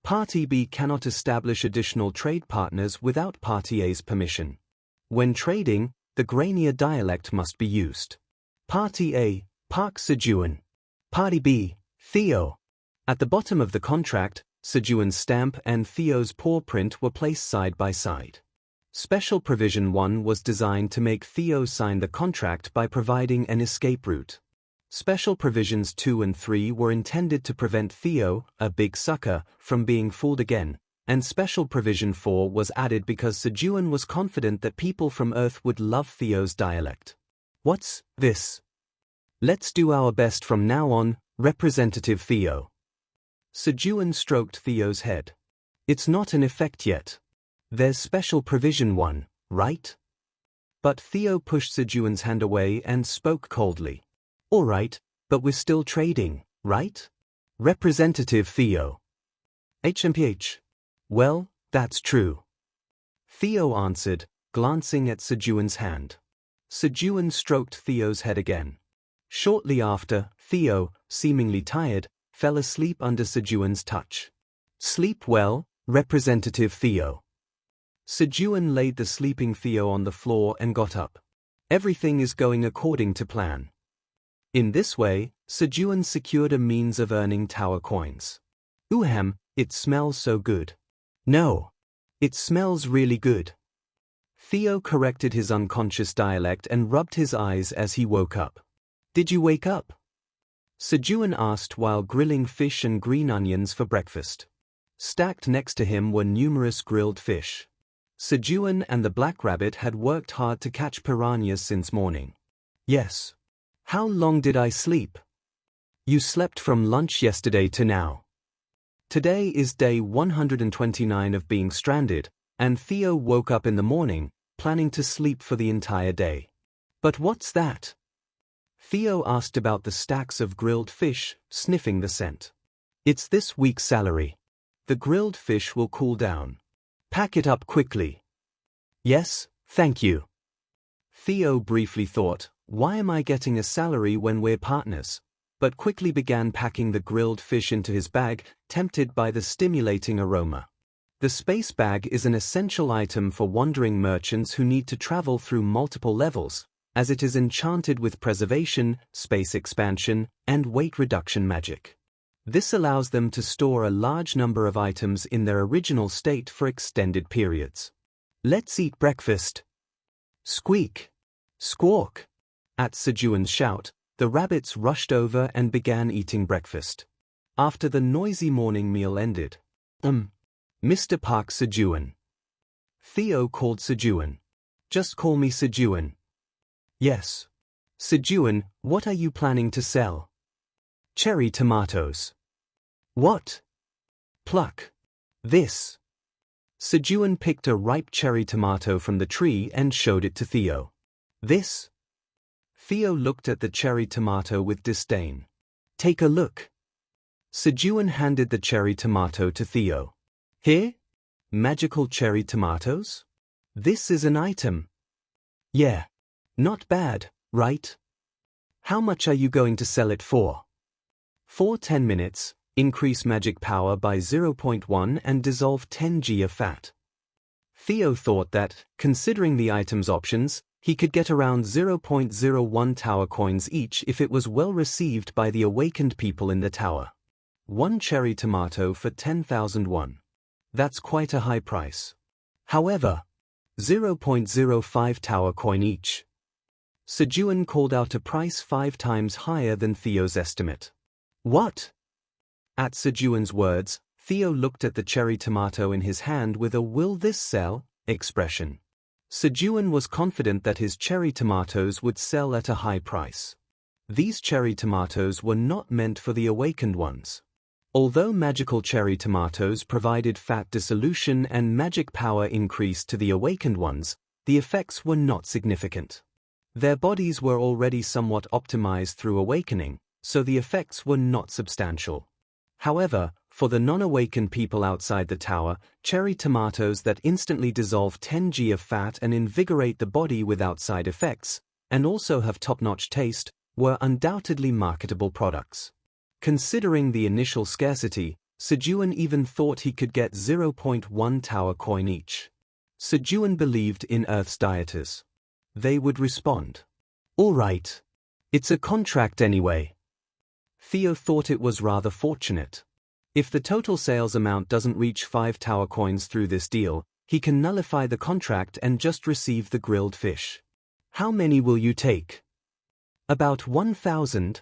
Party B cannot establish additional trade partners without Party A's permission. When trading, the Grania dialect must be used. Party A, Park Sejun. Party B, Theo. At the bottom of the contract, Sejun's stamp and Theo's paw print were placed side by side. Special Provision 1 was designed to make Theo sign the contract by providing an escape route. Special Provisions 2 and 3 were intended to prevent Theo, a big sucker, from being fooled again, and Special Provision 4 was added because Sejun was confident that people from Earth would love Theo's dialect. What's this? Let's do our best from now on, Representative Theo. Sejun stroked Theo's head. It's not in effect yet. There's Special Provision 1, right? But Theo pushed Sejun's hand away and spoke coldly. All right, but we're still trading, right? Representative Theo. HMPH. Well, that's true. Theo answered, glancing at Sejun's hand. Sejun stroked Theo's head again. Shortly after, Theo, seemingly tired, fell asleep under Sejun's touch. Sleep well, Representative Theo. Sejun laid the sleeping Theo on the floor and got up. Everything is going according to plan. In this way, Sejun secured a means of earning tower coins. It smells so good. No. It smells really good. Theo corrected his unconscious dialect and rubbed his eyes as he woke up. Did you wake up? Sejun asked while grilling fish and green onions for breakfast. Stacked next to him were numerous grilled fish. Sejun and the black rabbit had worked hard to catch piranhas since morning. Yes. How long did I sleep? You slept from lunch yesterday to now. Today is day 129 of being stranded, and Theo woke up in the morning, planning to sleep for the entire day. But what's that? Theo asked about the stacks of grilled fish, sniffing the scent. It's this week's salary. The grilled fish will cool down. Pack it up quickly. Yes, thank you. Theo briefly thought, why am I getting a salary when we're partners? But quickly began packing the grilled fish into his bag, tempted by the stimulating aroma. The space bag is an essential item for wandering merchants who need to travel through multiple levels, as it is enchanted with preservation, space expansion, and weight reduction magic. This allows them to store a large number of items in their original state for extended periods. Let's eat breakfast. Squeak! Squawk! At Sejun's shout, the rabbits rushed over and began eating breakfast. After the noisy morning meal ended, Mr. Park Sejun. Theo called Sejun. Just call me Sejun. Yes. Sejun, what are you planning to sell? Cherry tomatoes. What? Pluck. This. Sejun picked a ripe cherry tomato from the tree and showed it to Theo. This? Theo looked at the cherry tomato with disdain. Take a look. Sejun handed the cherry tomato to Theo. Here? Magical cherry tomatoes? This is an item. Yeah. Not bad, right? How much are you going to sell it for? For 10 minutes, increase magic power by 0.1 and dissolve 10 g of fat. Theo thought that, considering the item's options, he could get around 0.01 tower coins each if it was well received by the awakened people in the tower. One cherry tomato for 10,000 won. That's quite a high price. However, 0.05 tower coin each. Sejun called out a price 5 times higher than Theo's estimate. What? At Sejun's words, Theo looked at the cherry tomato in his hand with a "will this sell?" expression. Sejun was confident that his cherry tomatoes would sell at a high price. These cherry tomatoes were not meant for the awakened ones. Although magical cherry tomatoes provided fat dissolution and magic power increase to the awakened ones, the effects were not significant. Their bodies were already somewhat optimized through awakening, so the effects were not substantial. However, for the non-awakened people outside the tower, cherry tomatoes that instantly dissolve 10 g of fat and invigorate the body without side effects, and also have top-notch taste, were undoubtedly marketable products. Considering the initial scarcity, Sejun even thought he could get 0.1 tower coin each. Sejun believed in Earth's dieters. They would respond. All right. It's a contract anyway. Theo thought it was rather fortunate. If the total sales amount doesn't reach 5 tower coins through this deal, he can nullify the contract and just receive the grilled fish. How many will you take? About 1,000.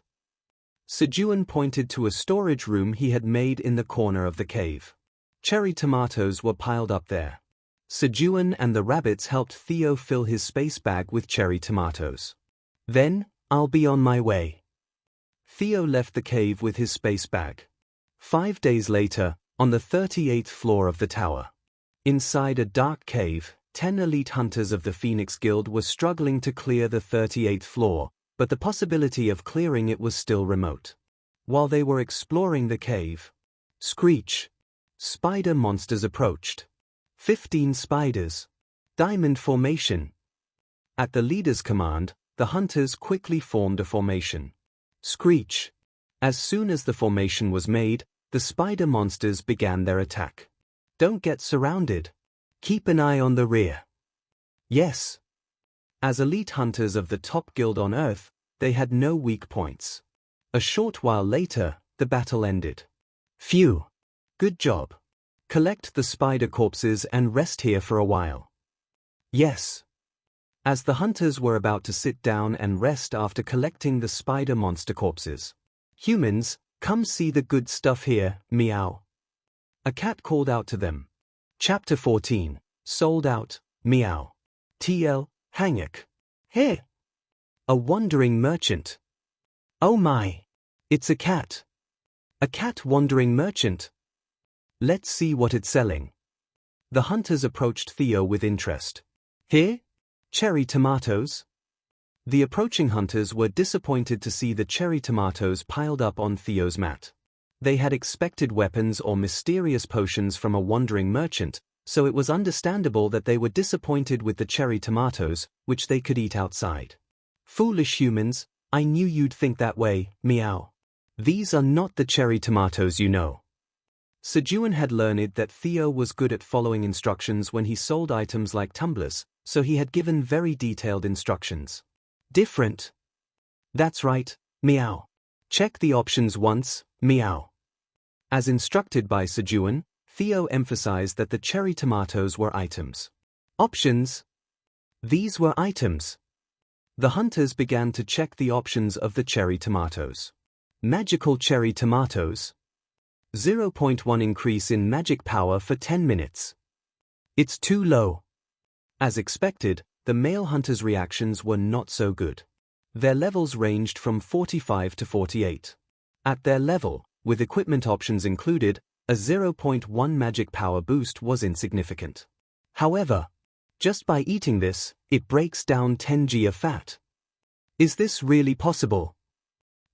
Sejun pointed to a storage room he had made in the corner of the cave. Cherry tomatoes were piled up there. Sejun and the rabbits helped Theo fill his space bag with cherry tomatoes. Then, I'll be on my way. Theo left the cave with his space bag. 5 days later, on the 38th floor of the tower. Inside a dark cave, 10 elite hunters of the Phoenix Guild were struggling to clear the 38th floor, but the possibility of clearing it was still remote. While they were exploring the cave, screech! Spider monsters approached. 15 spiders. Diamond formation. At the leader's command, the hunters quickly formed a formation. Screech! As soon as the formation was made, the spider monsters began their attack. Don't get surrounded. Keep an eye on the rear. Yes. As elite hunters of the top guild on Earth, they had no weak points. A short while later, the battle ended. Phew! Good job. Collect the spider corpses and rest here for a while. Yes. As the hunters were about to sit down and rest after collecting the spider monster corpses. Humans, come see the good stuff here, meow. A cat called out to them. Chapter 14, Sold Out, Meow. TL, Hanguk. Here. A wandering merchant. Oh my. It's a cat. A cat wandering merchant. Let's see what it's selling. The hunters approached Theo with interest. Here? Cherry tomatoes? The approaching hunters were disappointed to see the cherry tomatoes piled up on Theo's mat. They had expected weapons or mysterious potions from a wandering merchant, so it was understandable that they were disappointed with the cherry tomatoes, which they could eat outside. Foolish humans, I knew you'd think that way, meow. These are not the cherry tomatoes you know. Sejun had learned that Theo was good at following instructions when he sold items like tumblers, so he had given very detailed instructions. Different. That's right, meow. Check the options once, meow. As instructed by Sejun, Theo emphasized that the cherry tomatoes were items. Options. These were items. The hunters began to check the options of the cherry tomatoes. Magical cherry tomatoes. 0.1 increase in magic power for 10 minutes. It's too low. As expected, the male hunters' reactions were not so good. Their levels ranged from 45 to 48. At their level, with equipment options included, a 0.1 magic power boost was insignificant. However, just by eating this, it breaks down 10 g of fat. Is this really possible?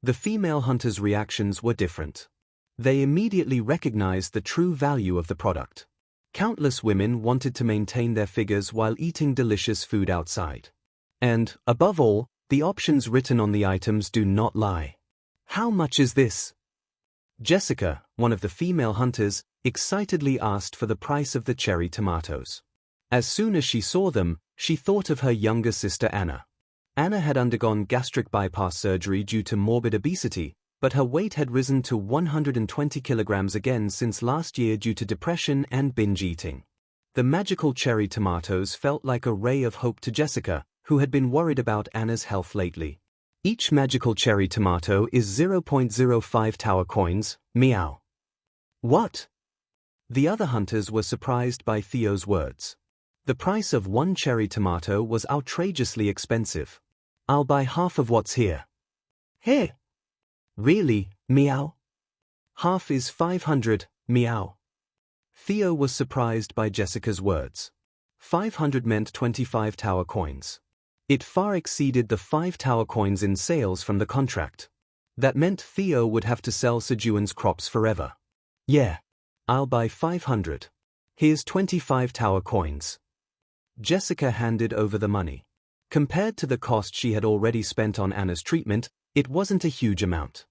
The female hunters' reactions were different. They immediately recognized the true value of the product. Countless women wanted to maintain their figures while eating delicious food outside. And, above all, the options written on the items do not lie. How much is this? Jessica, one of the female hunters, excitedly asked for the price of the cherry tomatoes. As soon as she saw them, she thought of her younger sister Anna. Anna had undergone gastric bypass surgery due to morbid obesity, but her weight had risen to 120 kilograms again since last year due to depression and binge eating. The magical cherry tomatoes felt like a ray of hope to Jessica, who had been worried about Anna's health lately. Each magical cherry tomato is 0.05 tower coins, meow. What? The other hunters were surprised by Theo's words. The price of one cherry tomato was outrageously expensive. I'll buy half of what's here. Here? Really, meow? Half is 500, meow. Theo was surprised by Jessica's words. 500 meant 25 tower coins. It far exceeded the 5 tower coins in sales from the contract. That meant Theo would have to sell Sejun's crops forever. Yeah. I'll buy 500. Here's 25 tower coins. Jessica handed over the money. Compared to the cost she had already spent on Anna's treatment, it wasn't a huge amount.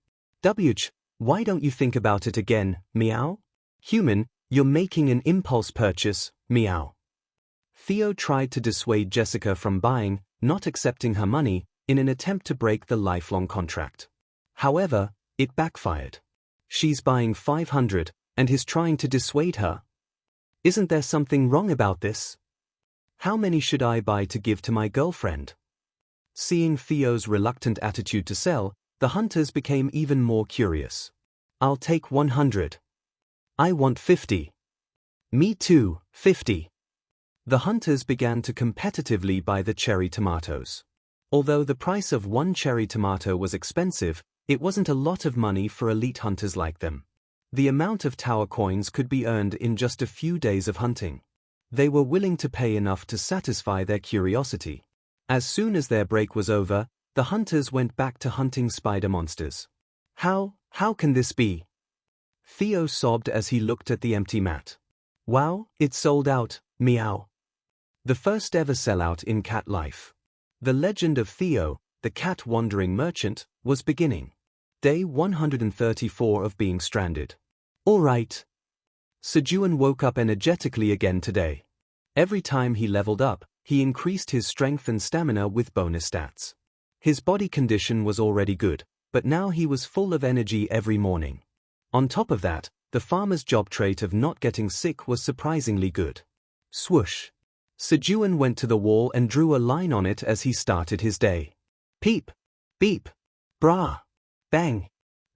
Why don't you think about it again, meow? Human, you're making an impulse purchase, meow. Theo tried to dissuade Jessica from buying, not accepting her money, in an attempt to break the lifelong contract. However, it backfired. She's buying 500, and he's trying to dissuade her. Isn't there something wrong about this? How many should I buy to give to my girlfriend? Seeing Theo's reluctant attitude to sell, the hunters became even more curious. I'll take 100. I want 50. Me too, 50. The hunters began to competitively buy the cherry tomatoes. Although the price of one cherry tomato was expensive, it wasn't a lot of money for elite hunters like them. The amount of tower coins could be earned in just a few days of hunting. They were willing to pay enough to satisfy their curiosity. As soon as their break was over, the hunters went back to hunting spider monsters. How can this be? Theo sobbed as he looked at the empty mat. Wow, it's sold out, meow. The first ever sellout in cat life. The legend of Theo, the cat wandering merchant, was beginning. Day 134 of being stranded. All right. Sejun woke up energetically again today. Every time he leveled up, he increased his strength and stamina with bonus stats. His body condition was already good, but now he was full of energy every morning. On top of that, the farmer's job trait of not getting sick was surprisingly good. Swoosh. Sejun went to the wall and drew a line on it as he started his day. Peep. Beep. Brah. Bang.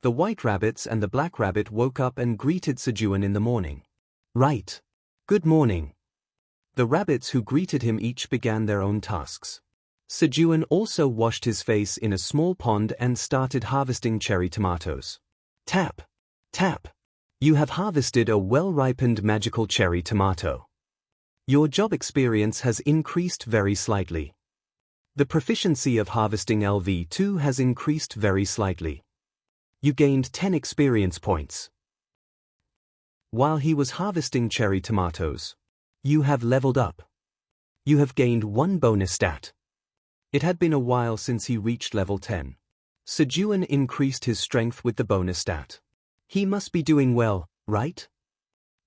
The white rabbits and the black rabbit woke up and greeted Sejun in the morning. Right. Good morning. The rabbits who greeted him each began their own tasks. Sejun also washed his face in a small pond and started harvesting cherry tomatoes. Tap. Tap. You have harvested a well-ripened magical cherry tomato. Your job experience has increased very slightly. The proficiency of harvesting LV2 has increased very slightly. You gained 10 experience points. While he was harvesting cherry tomatoes, you have leveled up. You have gained 1 bonus stat. It had been a while since he reached level 10. Sejun increased his strength with the bonus stat. He must be doing well, right?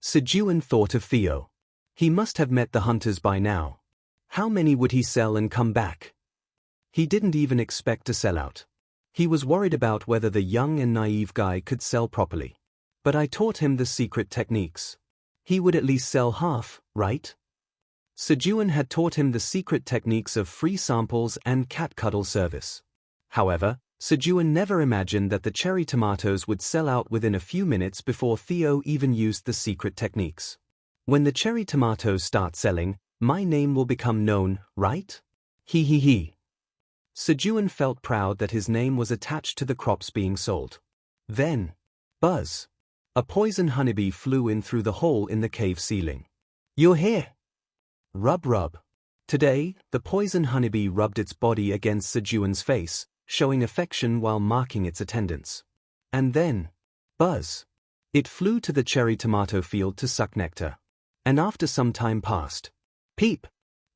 Sejun thought of Theo. He must have met the hunters by now. How many would he sell and come back? He didn't even expect to sell out. He was worried about whether the young and naive guy could sell properly. But I taught him the secret techniques. He would at least sell half, right? Sejun had taught him the secret techniques of free samples and cat cuddle service. However, Sejun never imagined that the cherry tomatoes would sell out within a few minutes before Theo even used the secret techniques. When the cherry tomatoes start selling, my name will become known, right? He. Sejun felt proud that his name was attached to the crops being sold. Then, buzz. A poison honeybee flew in through the hole in the cave ceiling. You're here. Rub. Today, the poison honeybee rubbed its body against Sejun's face, showing affection while marking its attendance. And then, buzz. It flew to the cherry tomato field to suck nectar. And after some time passed, peep.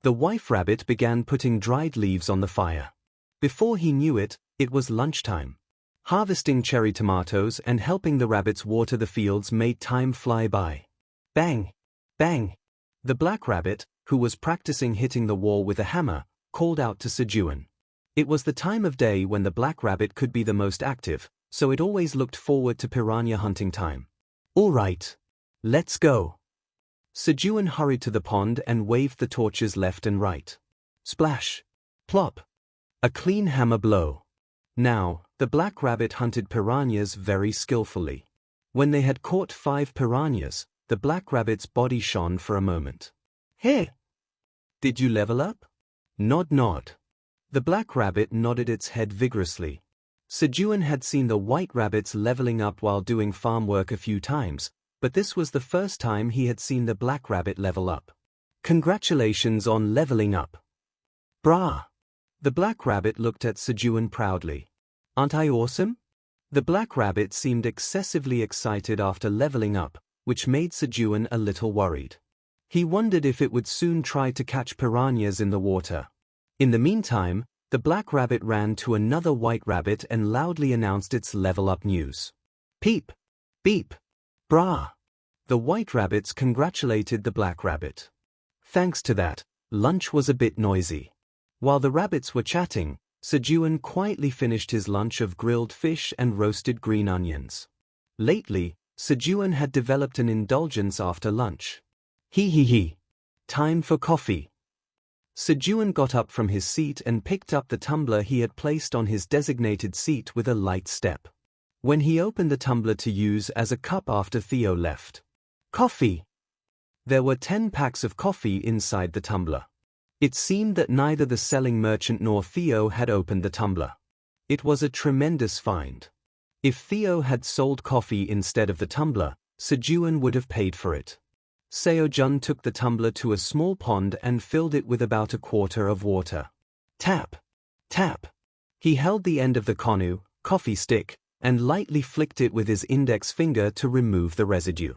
The wife rabbit began putting dried leaves on the fire. Before he knew it, it was lunchtime. Harvesting cherry tomatoes and helping the rabbits water the fields made time fly by. Bang! Bang! The black rabbit, who was practicing hitting the wall with a hammer, called out to Sejun. It was the time of day when the black rabbit could be the most active, so it always looked forward to piranha hunting time. All right. Let's go. Sejun hurried to the pond and waved the torches left and right. Splash! Plop! A clean hammer blow. Now, the black rabbit hunted piranhas very skillfully. When they had caught 5 piranhas, the black rabbit's body shone for a moment. Hey! Did you level up? Nod. The black rabbit nodded its head vigorously. Sejun had seen the white rabbits leveling up while doing farm work a few times, but this was the first time he had seen the black rabbit level up. Congratulations on leveling up. Brah! The black rabbit looked at Sejun proudly. Aren't I awesome? The black rabbit seemed excessively excited after leveling up, which made Sejun a little worried. He wondered if it would soon try to catch piranhas in the water. In the meantime, the black rabbit ran to another white rabbit and loudly announced its level-up news. Peep! Beep! Brah! The white rabbits congratulated the black rabbit. Thanks to that, lunch was a bit noisy. While the rabbits were chatting, Sejun quietly finished his lunch of grilled fish and roasted green onions. Lately, Sejun had developed an indulgence after lunch. He. Time for coffee. Sejun got up from his seat and picked up the tumbler he had placed on his designated seat with a light step. When he opened the tumbler to use as a cup after Theo left. Coffee! There were 10 packs of coffee inside the tumbler. It seemed that neither the selling merchant nor Theo had opened the tumbler. It was a tremendous find. If Theo had sold coffee instead of the tumbler, Sejun would have paid for it. Sejun took the tumbler to a small pond and filled it with about a quarter of water. Tap! Tap! He held the end of the coffee stick, and lightly flicked it with his index finger to remove the residue.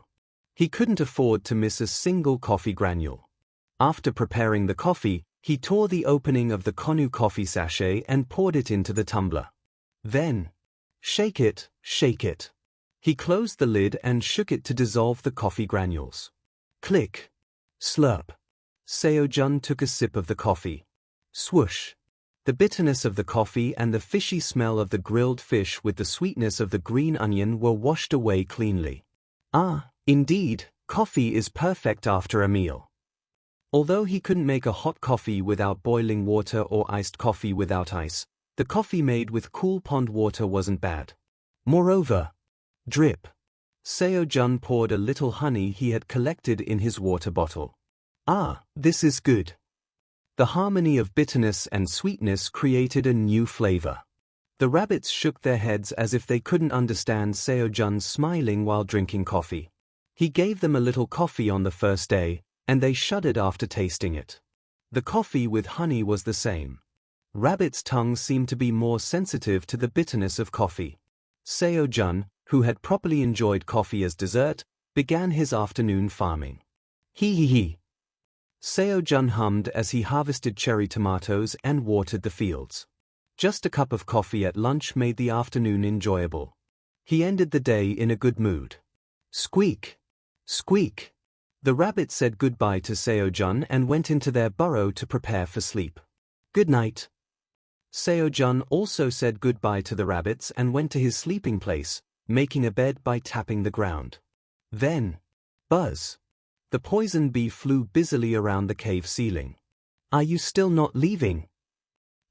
He couldn't afford to miss a single coffee granule. After preparing the coffee, he tore the opening of the coffee sachet and poured it into the tumbler. Then, shake it. He closed the lid and shook it to dissolve the coffee granules. Click. Slurp. Sejun took a sip of the coffee. Swoosh. The bitterness of the coffee and the fishy smell of the grilled fish with the sweetness of the green onion were washed away cleanly. Ah, indeed, coffee is perfect after a meal. Although he couldn't make a hot coffee without boiling water or iced coffee without ice, the coffee made with cool pond water wasn't bad. Moreover, drip. Sejun poured a little honey he had collected in his water bottle. Ah, this is good. The harmony of bitterness and sweetness created a new flavor. The rabbits shook their heads as if they couldn't understand Sejun smiling while drinking coffee. He gave them a little coffee on the first day, and they shuddered after tasting it. The coffee with honey was the same. Rabbits' tongues seemed to be more sensitive to the bitterness of coffee. Sejun, who had properly enjoyed coffee as dessert, began his afternoon farming. He. Sejun hummed as he harvested cherry tomatoes and watered the fields. Just a cup of coffee at lunch made the afternoon enjoyable. He ended the day in a good mood. Squeak! Squeak! The rabbits said goodbye to Sejun and went into their burrow to prepare for sleep. Good night. Sejun also said goodbye to the rabbits and went to his sleeping place, making a bed by tapping the ground. Then, buzz. The poison bee flew busily around the cave ceiling. Are you still not leaving?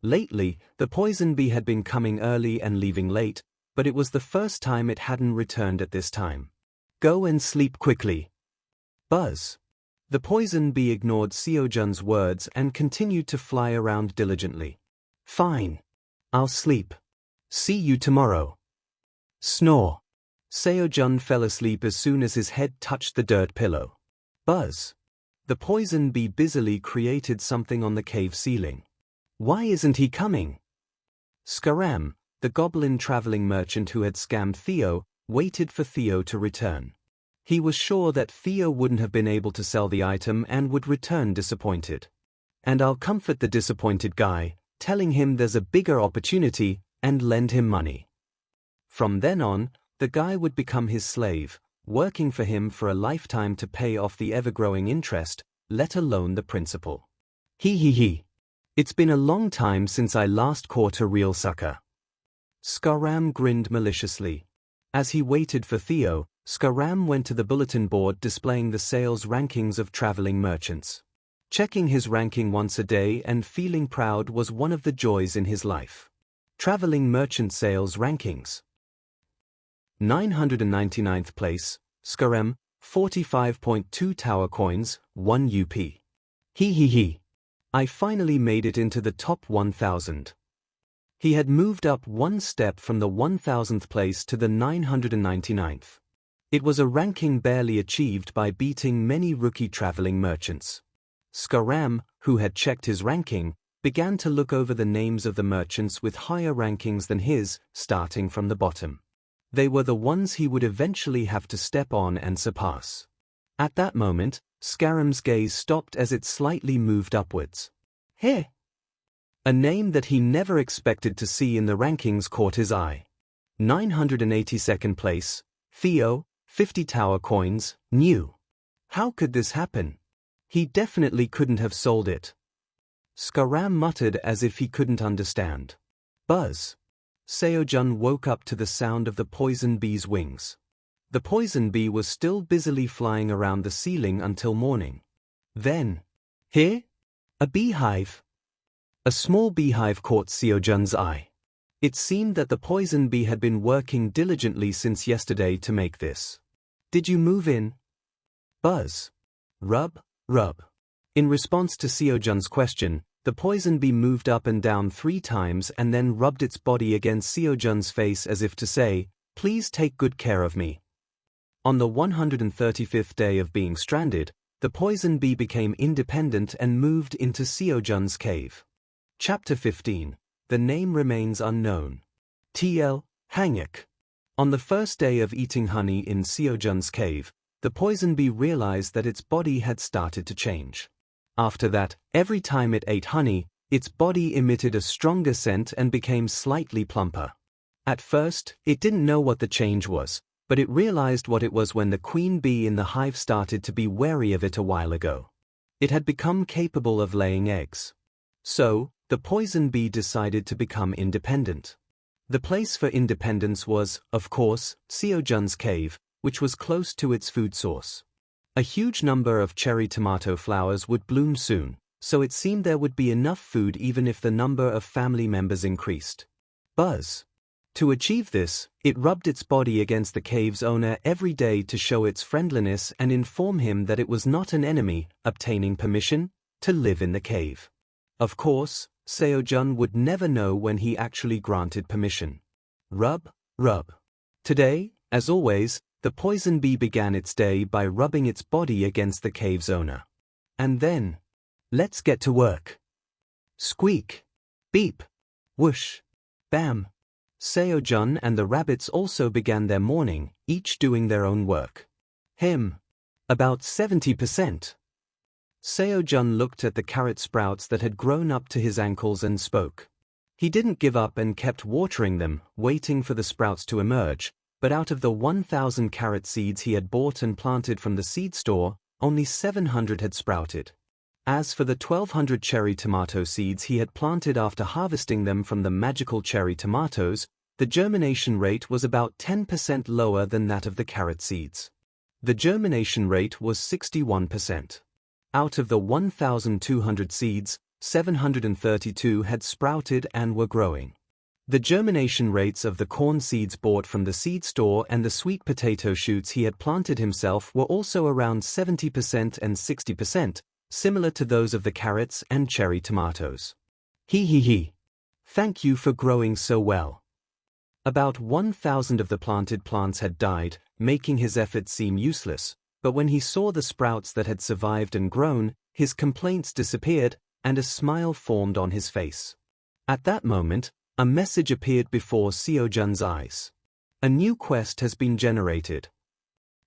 Lately, the poison bee had been coming early and leaving late, but it was the first time it hadn't returned at this time. Go and sleep quickly. Buzz. The poison bee ignored Sejun's words and continued to fly around diligently. Fine. I'll sleep. See you tomorrow. Snore. Sejun fell asleep as soon as his head touched the dirt pillow. Buzz. The poison bee busily created something on the cave ceiling. Why isn't he coming? Skaram, the goblin traveling merchant who had scammed Theo, waited for Theo to return. He was sure that Theo wouldn't have been able to sell the item and would return disappointed. And I'll comfort the disappointed guy, telling him there's a bigger opportunity, and lend him money. From then on, the guy would become his slave, working for him for a lifetime to pay off the ever-growing interest, let alone the principal. He. It's been a long time since I last caught a real sucker. Skaram grinned maliciously. As he waited for Theo, Skaram went to the bulletin board displaying the sales rankings of traveling merchants. Checking his ranking once a day and feeling proud was one of the joys in his life. Traveling merchant sales rankings. 999th place, Skaram, 45.2 tower coins, 1 UP. He. I finally made it into the top 1000. He had moved up one step from the 1000th place to the 999th. It was a ranking barely achieved by beating many rookie traveling merchants. Skaram, who had checked his ranking, began to look over the names of the merchants with higher rankings than his, starting from the bottom. They were the ones he would eventually have to step on and surpass. At that moment, Skaram's gaze stopped as it slightly moved upwards. Here! A name that he never expected to see in the rankings caught his eye. 982nd place, Theo, 50 tower coins, new. How could this happen? He definitely couldn't have sold it. Skaram muttered as if he couldn't understand. Buzz. Sejun woke up to the sound of the poison bee's wings. The poison bee was still busily flying around the ceiling until morning. Then, here? A beehive. A small beehive caught Sejun's eye. It seemed that the poison bee had been working diligently since yesterday to make this. Did you move in? Buzz. Rub. In response to Sejun's question, the poison bee moved up and down 3 times and then rubbed its body against Sejun's face as if to say, please take good care of me. On the 135th day of being stranded, the poison bee became independent and moved into Sejun's cave. Chapter 15. The name remains unknown. TL. Hanguk. On the first day of eating honey in Sejun's cave, the poison bee realized that its body had started to change. After that, every time it ate honey, its body emitted a stronger scent and became slightly plumper. At first, it didn't know what the change was, but it realized what it was when the queen bee in the hive started to be wary of it a while ago. It had become capable of laying eggs. So, the poison bee decided to become independent. The place for independence was, of course, Sejun's cave, which was close to its food source. A huge number of cherry tomato flowers would bloom soon, so it seemed there would be enough food even if the number of family members increased. Buzz. To achieve this, it rubbed its body against the cave's owner every day to show its friendliness and inform him that it was not an enemy, obtaining permission to live in the cave. Of course, Sejun would never know when he actually granted permission. Rub. Today, as always, the poison bee began its day by rubbing its body against the cave's owner. And then, let's get to work. Squeak. Beep. Whoosh. Bam. Sejun and the rabbits also began their morning, each doing their own work. About 70%. Sejun looked at the carrot sprouts that had grown up to his ankles and spoke. He didn't give up and kept watering them, waiting for the sprouts to emerge, but out of the 1,000 carrot seeds he had bought and planted from the seed store, only 700 had sprouted. As for the 1,200 cherry tomato seeds he had planted after harvesting them from the magical cherry tomatoes, The germination rate was about 10% lower than that of the carrot seeds. The germination rate was 61%. Out of the 1,200 seeds, 732 had sprouted and were growing. The germination rates of the corn seeds bought from the seed store and the sweet potato shoots he had planted himself were also around 70% and 60%, similar to those of the carrots and cherry tomatoes. He. Thank you for growing so well. About 1,000 of the planted plants had died, making his efforts seem useless, but when he saw the sprouts that had survived and grown, his complaints disappeared, and a smile formed on his face. At that moment, a message appeared before Sejun's eyes. A new quest has been generated.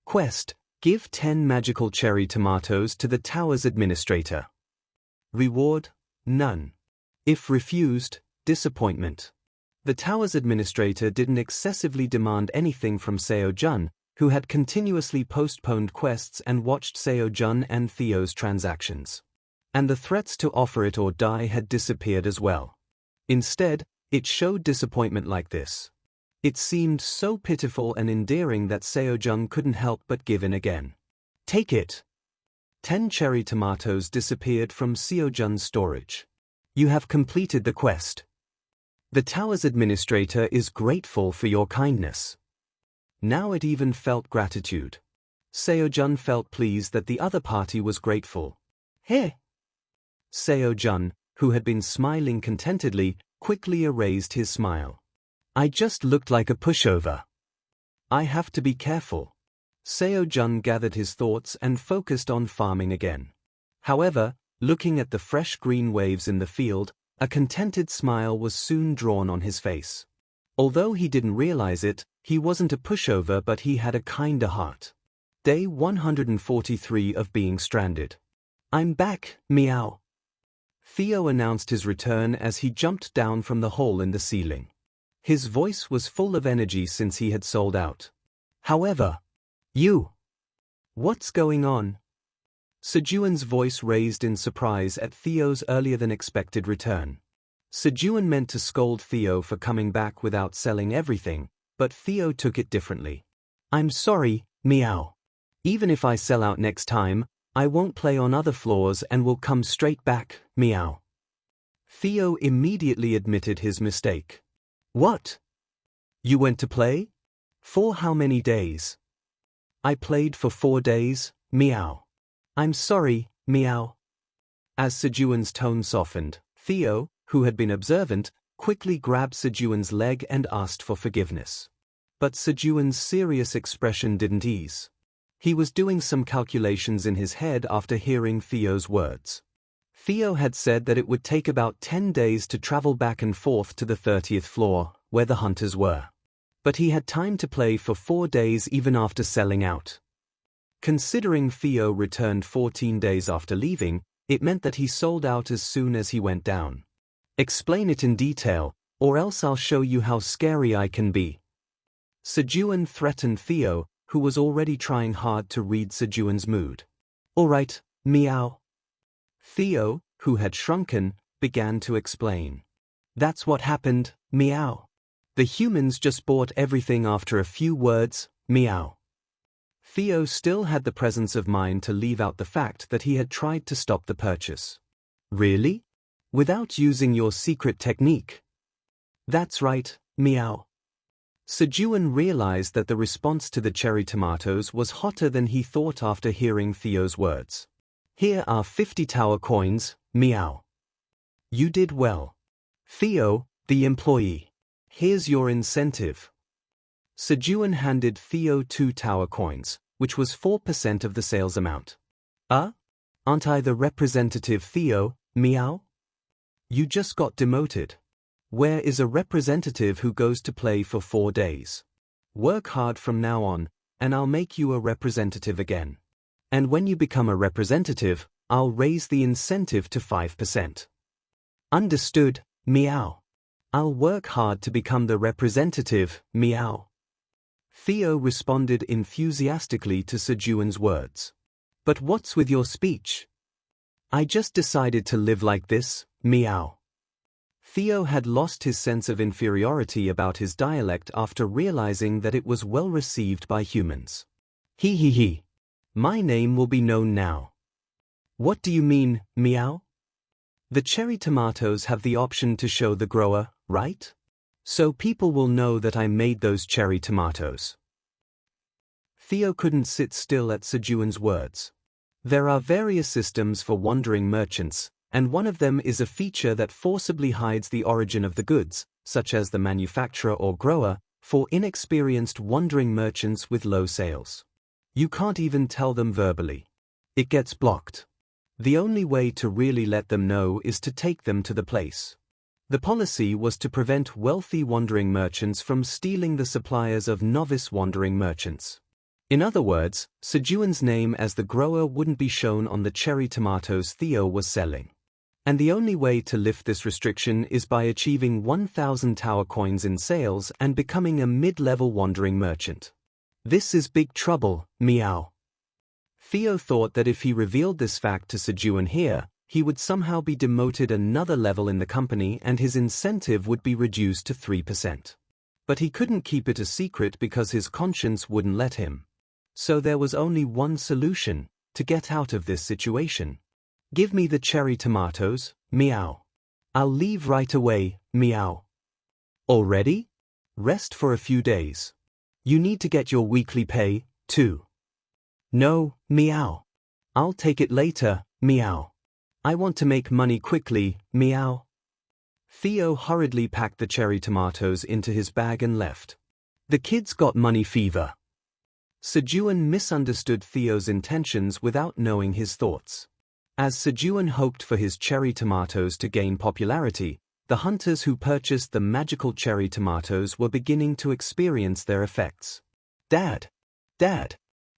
Quest: give 10 magical cherry tomatoes to the tower's administrator. Reward: none. If refused, disappointment. The tower's administrator didn't excessively demand anything from Sejun, who had continuously postponed quests and watched Sejun and Theo's transactions. And the threats to offer it or die had disappeared as well. Instead, it showed disappointment like this. It seemed so pitiful and endearing that Sejun couldn't help but give in again. Take it. 10 cherry tomatoes disappeared from Sejun's storage. You have completed the quest. The tower's administrator is grateful for your kindness. Now it even felt gratitude. Sejun felt pleased that the other party was grateful. Hey! Sejun, who had been smiling contentedly, quickly erased his smile. I just looked like a pushover. I have to be careful. Sejun gathered his thoughts and focused on farming again. However, looking at the fresh green waves in the field, a contented smile was soon drawn on his face. Although he didn't realize it, he wasn't a pushover, but he had a kinder heart. Day 143 of being stranded. I'm back, meow. Theo announced his return as he jumped down from the hole in the ceiling. His voice was full of energy since he had sold out. However, what's going on? Sejun's voice raised in surprise at Theo's earlier-than-expected return. Sejun meant to scold Theo for coming back without selling everything, but Theo took it differently. I'm sorry, meow. Even if I sell out next time, I won't play on other floors and will come straight back, meow. Theo immediately admitted his mistake. What? You went to play? For how many days? I played for 4 days, meow. I'm sorry, meow. As Sejun's tone softened, Theo, who had been observant, quickly grabbed Sejun's leg and asked for forgiveness. But Sejun's serious expression didn't ease. He was doing some calculations in his head after hearing Theo's words. Theo had said that it would take about 10 days to travel back and forth to the 30th floor, where the hunters were. But he had time to play for 4 days even after selling out. Considering Theo returned 14 days after leaving, it meant that he sold out as soon as he went down. Explain it in detail, or else I'll show you how scary I can be. Sejun threatened Theo, who was already trying hard to read Sejun's mood. All right, meow. Theo, who had shrunken, began to explain. That's what happened, meow. The humans just bought everything after a few words, meow. Theo still had the presence of mind to leave out the fact that he had tried to stop the purchase. Really? Without using your secret technique? That's right, meow. Sejun realized that the response to the cherry tomatoes was hotter than he thought after hearing Theo's words. Here are 50 tower coins, meow. You did well. Theo, the employee. Here's your incentive. Sejun handed Theo 2 tower coins, which was 4% of the sales amount. Aren't I the representative Theo, meow? You just got demoted. Where is a representative who goes to play for 4 days? Work hard from now on, and I'll make you a representative again. And when you become a representative, I'll raise the incentive to 5%. Understood, meow. I'll work hard to become the representative, meow. Theo responded enthusiastically to Sejun's words. But what's with your speech? I just decided to live like this, meow. Theo had lost his sense of inferiority about his dialect after realizing that it was well received by humans. He. My name will be known now. What do you mean, meow? The cherry tomatoes have the option to show the grower, right? So people will know that I made those cherry tomatoes. Theo couldn't sit still at Sejun's words. There are various systems for wandering merchants, and one of them is a feature that forcibly hides the origin of the goods, such as the manufacturer or grower, for inexperienced wandering merchants with low sales. You can't even tell them verbally. It gets blocked. The only way to really let them know is to take them to the place. The policy was to prevent wealthy wandering merchants from stealing the suppliers of novice wandering merchants. In other words, Sejun's name as the grower wouldn't be shown on the cherry tomatoes Theo was selling. And the only way to lift this restriction is by achieving 1,000 tower coins in sales and becoming a mid-level wandering merchant. This is big trouble, meow. Theo thought that if he revealed this fact to Sejun here, he would somehow be demoted another level in the company and his incentive would be reduced to 3%. But he couldn't keep it a secret because his conscience wouldn't let him. So there was only one solution to get out of this situation. Give me the cherry tomatoes, meow. I'll leave right away, meow. Already? Rest for a few days. You need to get your weekly pay, too. No, meow. I'll take it later, meow. I want to make money quickly, meow. Theo hurriedly packed the cherry tomatoes into his bag and left. The kid's got money fever. Sejun misunderstood Theo's intentions without knowing his thoughts. As Sejun hoped for his cherry tomatoes to gain popularity, the hunters who purchased the magical cherry tomatoes were beginning to experience their effects. Dad!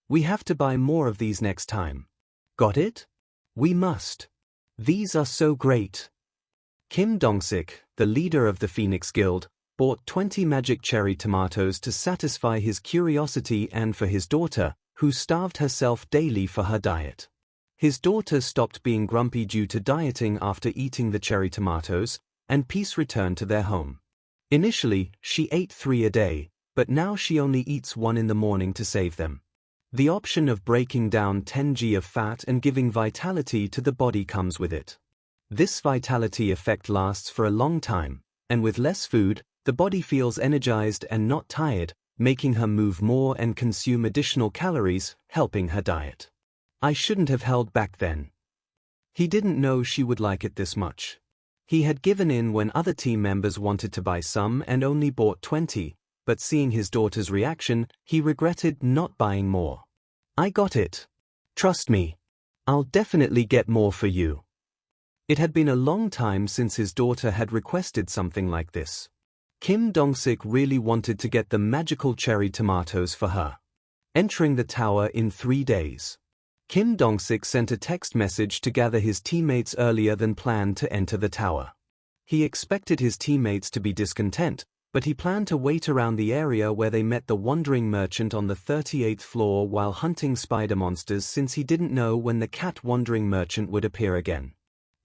We have to buy more of these next time. Got it? We must. These are so great. Kim Dong-sik, the leader of the Phoenix Guild, bought 20 magic cherry tomatoes to satisfy his curiosity and for his daughter, who starved herself daily for her diet. His daughter stopped being grumpy due to dieting after eating the cherry tomatoes, and peace returned to their home. Initially, she ate 3 a day, but now she only eats 1 in the morning to save them. The option of breaking down 10 g of fat and giving vitality to the body comes with it. This vitality effect lasts for a long time, and with less food, the body feels energized and not tired, making her move more and consume additional calories, helping her diet. I shouldn't have held back then. He didn't know she would like it this much. He had given in when other team members wanted to buy some and only bought 20, but seeing his daughter's reaction, he regretted not buying more. I got it. Trust me. I'll definitely get more for you. It had been a long time since his daughter had requested something like this. Kim Dong-sik really wanted to get the magical cherry tomatoes for her. Entering the tower in 3 days. Kim Dong-sik sent a text message to gather his teammates earlier than planned to enter the tower. He expected his teammates to be discontent, but he planned to wait around the area where they met the wandering merchant on the 38th floor while hunting spider monsters since he didn't know when the cat wandering merchant would appear again.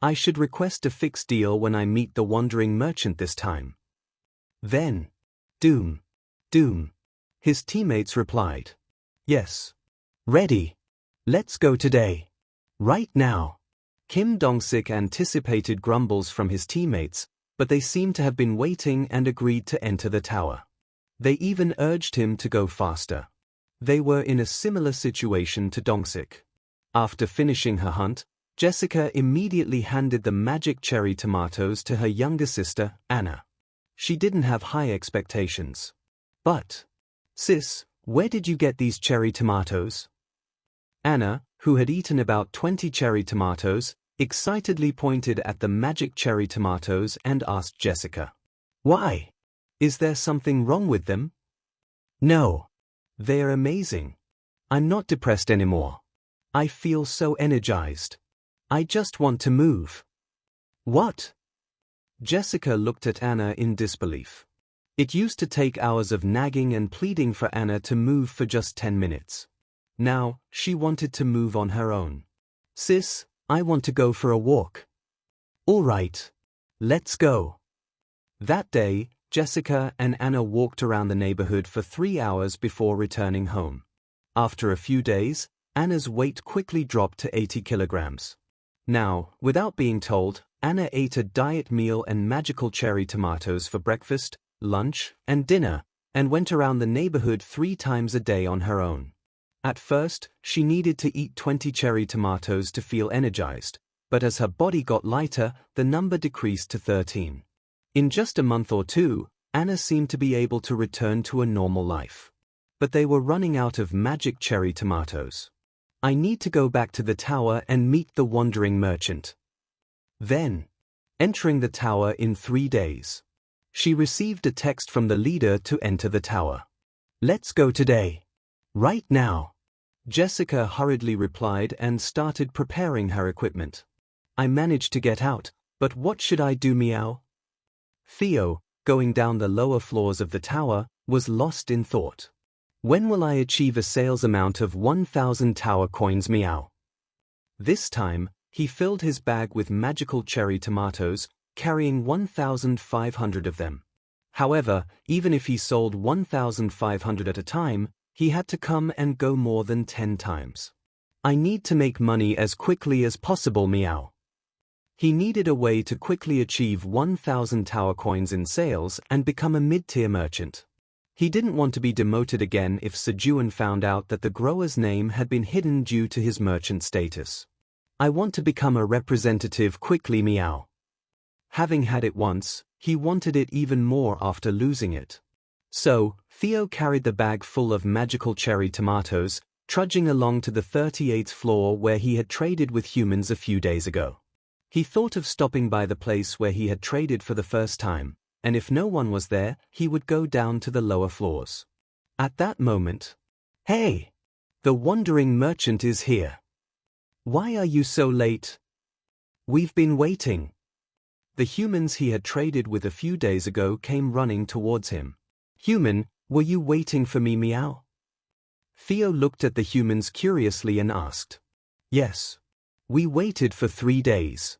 I should request a fixed deal when I meet the wandering merchant this time. Then, Doom. His teammates replied. Yes. Ready. Let's go today. Right now. Kim Dong-sik anticipated grumbles from his teammates, but they seemed to have been waiting and agreed to enter the tower. They even urged him to go faster. They were in a similar situation to Dong-sik. After finishing her hunt, Jessica immediately handed the magic cherry tomatoes to her younger sister, Anna. She didn't have high expectations. But, sis, where did you get these cherry tomatoes? Anna, who had eaten about 20 cherry tomatoes, excitedly pointed at the magic cherry tomatoes and asked Jessica. Why? Is there something wrong with them? No. They're amazing. I'm not depressed anymore. I feel so energized. I just want to move. What? Jessica looked at Anna in disbelief. It used to take hours of nagging and pleading for Anna to move for just 10 minutes. Now, she wanted to move on her own. Sis, I want to go for a walk. All right. Let's go. That day, Jessica and Anna walked around the neighborhood for 3 hours before returning home. After a few days, Anna's weight quickly dropped to 80 kilograms. Now, without being told, Anna ate a diet meal and magical cherry tomatoes for breakfast, lunch, and dinner, and went around the neighborhood 3 times a day on her own. At first, she needed to eat 20 cherry tomatoes to feel energized, but as her body got lighter, the number decreased to 13. In just a month or two, Anna seemed to be able to return to a normal life. But they were running out of magic cherry tomatoes. I need to go back to the tower and meet the wandering merchant. Then, entering the tower in 3 days. She received a text from the leader to enter the tower. Let's go today. Right now. Jessica hurriedly replied and started preparing her equipment. I managed to get out, but what should I do, meow? Theo, going down the lower floors of the tower, was lost in thought. When will I achieve a sales amount of 1,000 tower coins, meow? This time, he filled his bag with magical cherry tomatoes, carrying 1,500 of them. However, even if he sold 1,500 at a time, he had to come and go more than 10 times. I need to make money as quickly as possible, meow. He needed a way to quickly achieve 1,000 tower coins in sales and become a mid-tier merchant. He didn't want to be demoted again if Sejun found out that the grower's name had been hidden due to his merchant status. I want to become a representative quickly, meow. Having had it once, he wanted it even more after losing it. So, Theo carried the bag full of magical cherry tomatoes, trudging along to the 38th floor where he had traded with humans a few days ago. He thought of stopping by the place where he had traded for the first time, and if no one was there, he would go down to the lower floors. At that moment, "Hey! The wandering merchant is here. Why are you so late? We've been waiting." The humans he had traded with a few days ago came running towards him. "Human, were you waiting for me, meow?" Theo looked at the humans curiously and asked. "Yes. We waited for 3 days."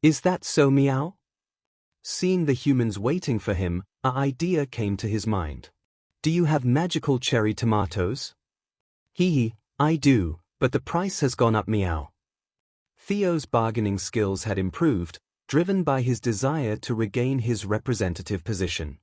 "Is that so, meow?" Seeing the humans waiting for him, an idea came to his mind. "Do you have magical cherry tomatoes?" I do, but the price has gone up, meow." Theo's bargaining skills had improved, driven by his desire to regain his representative position.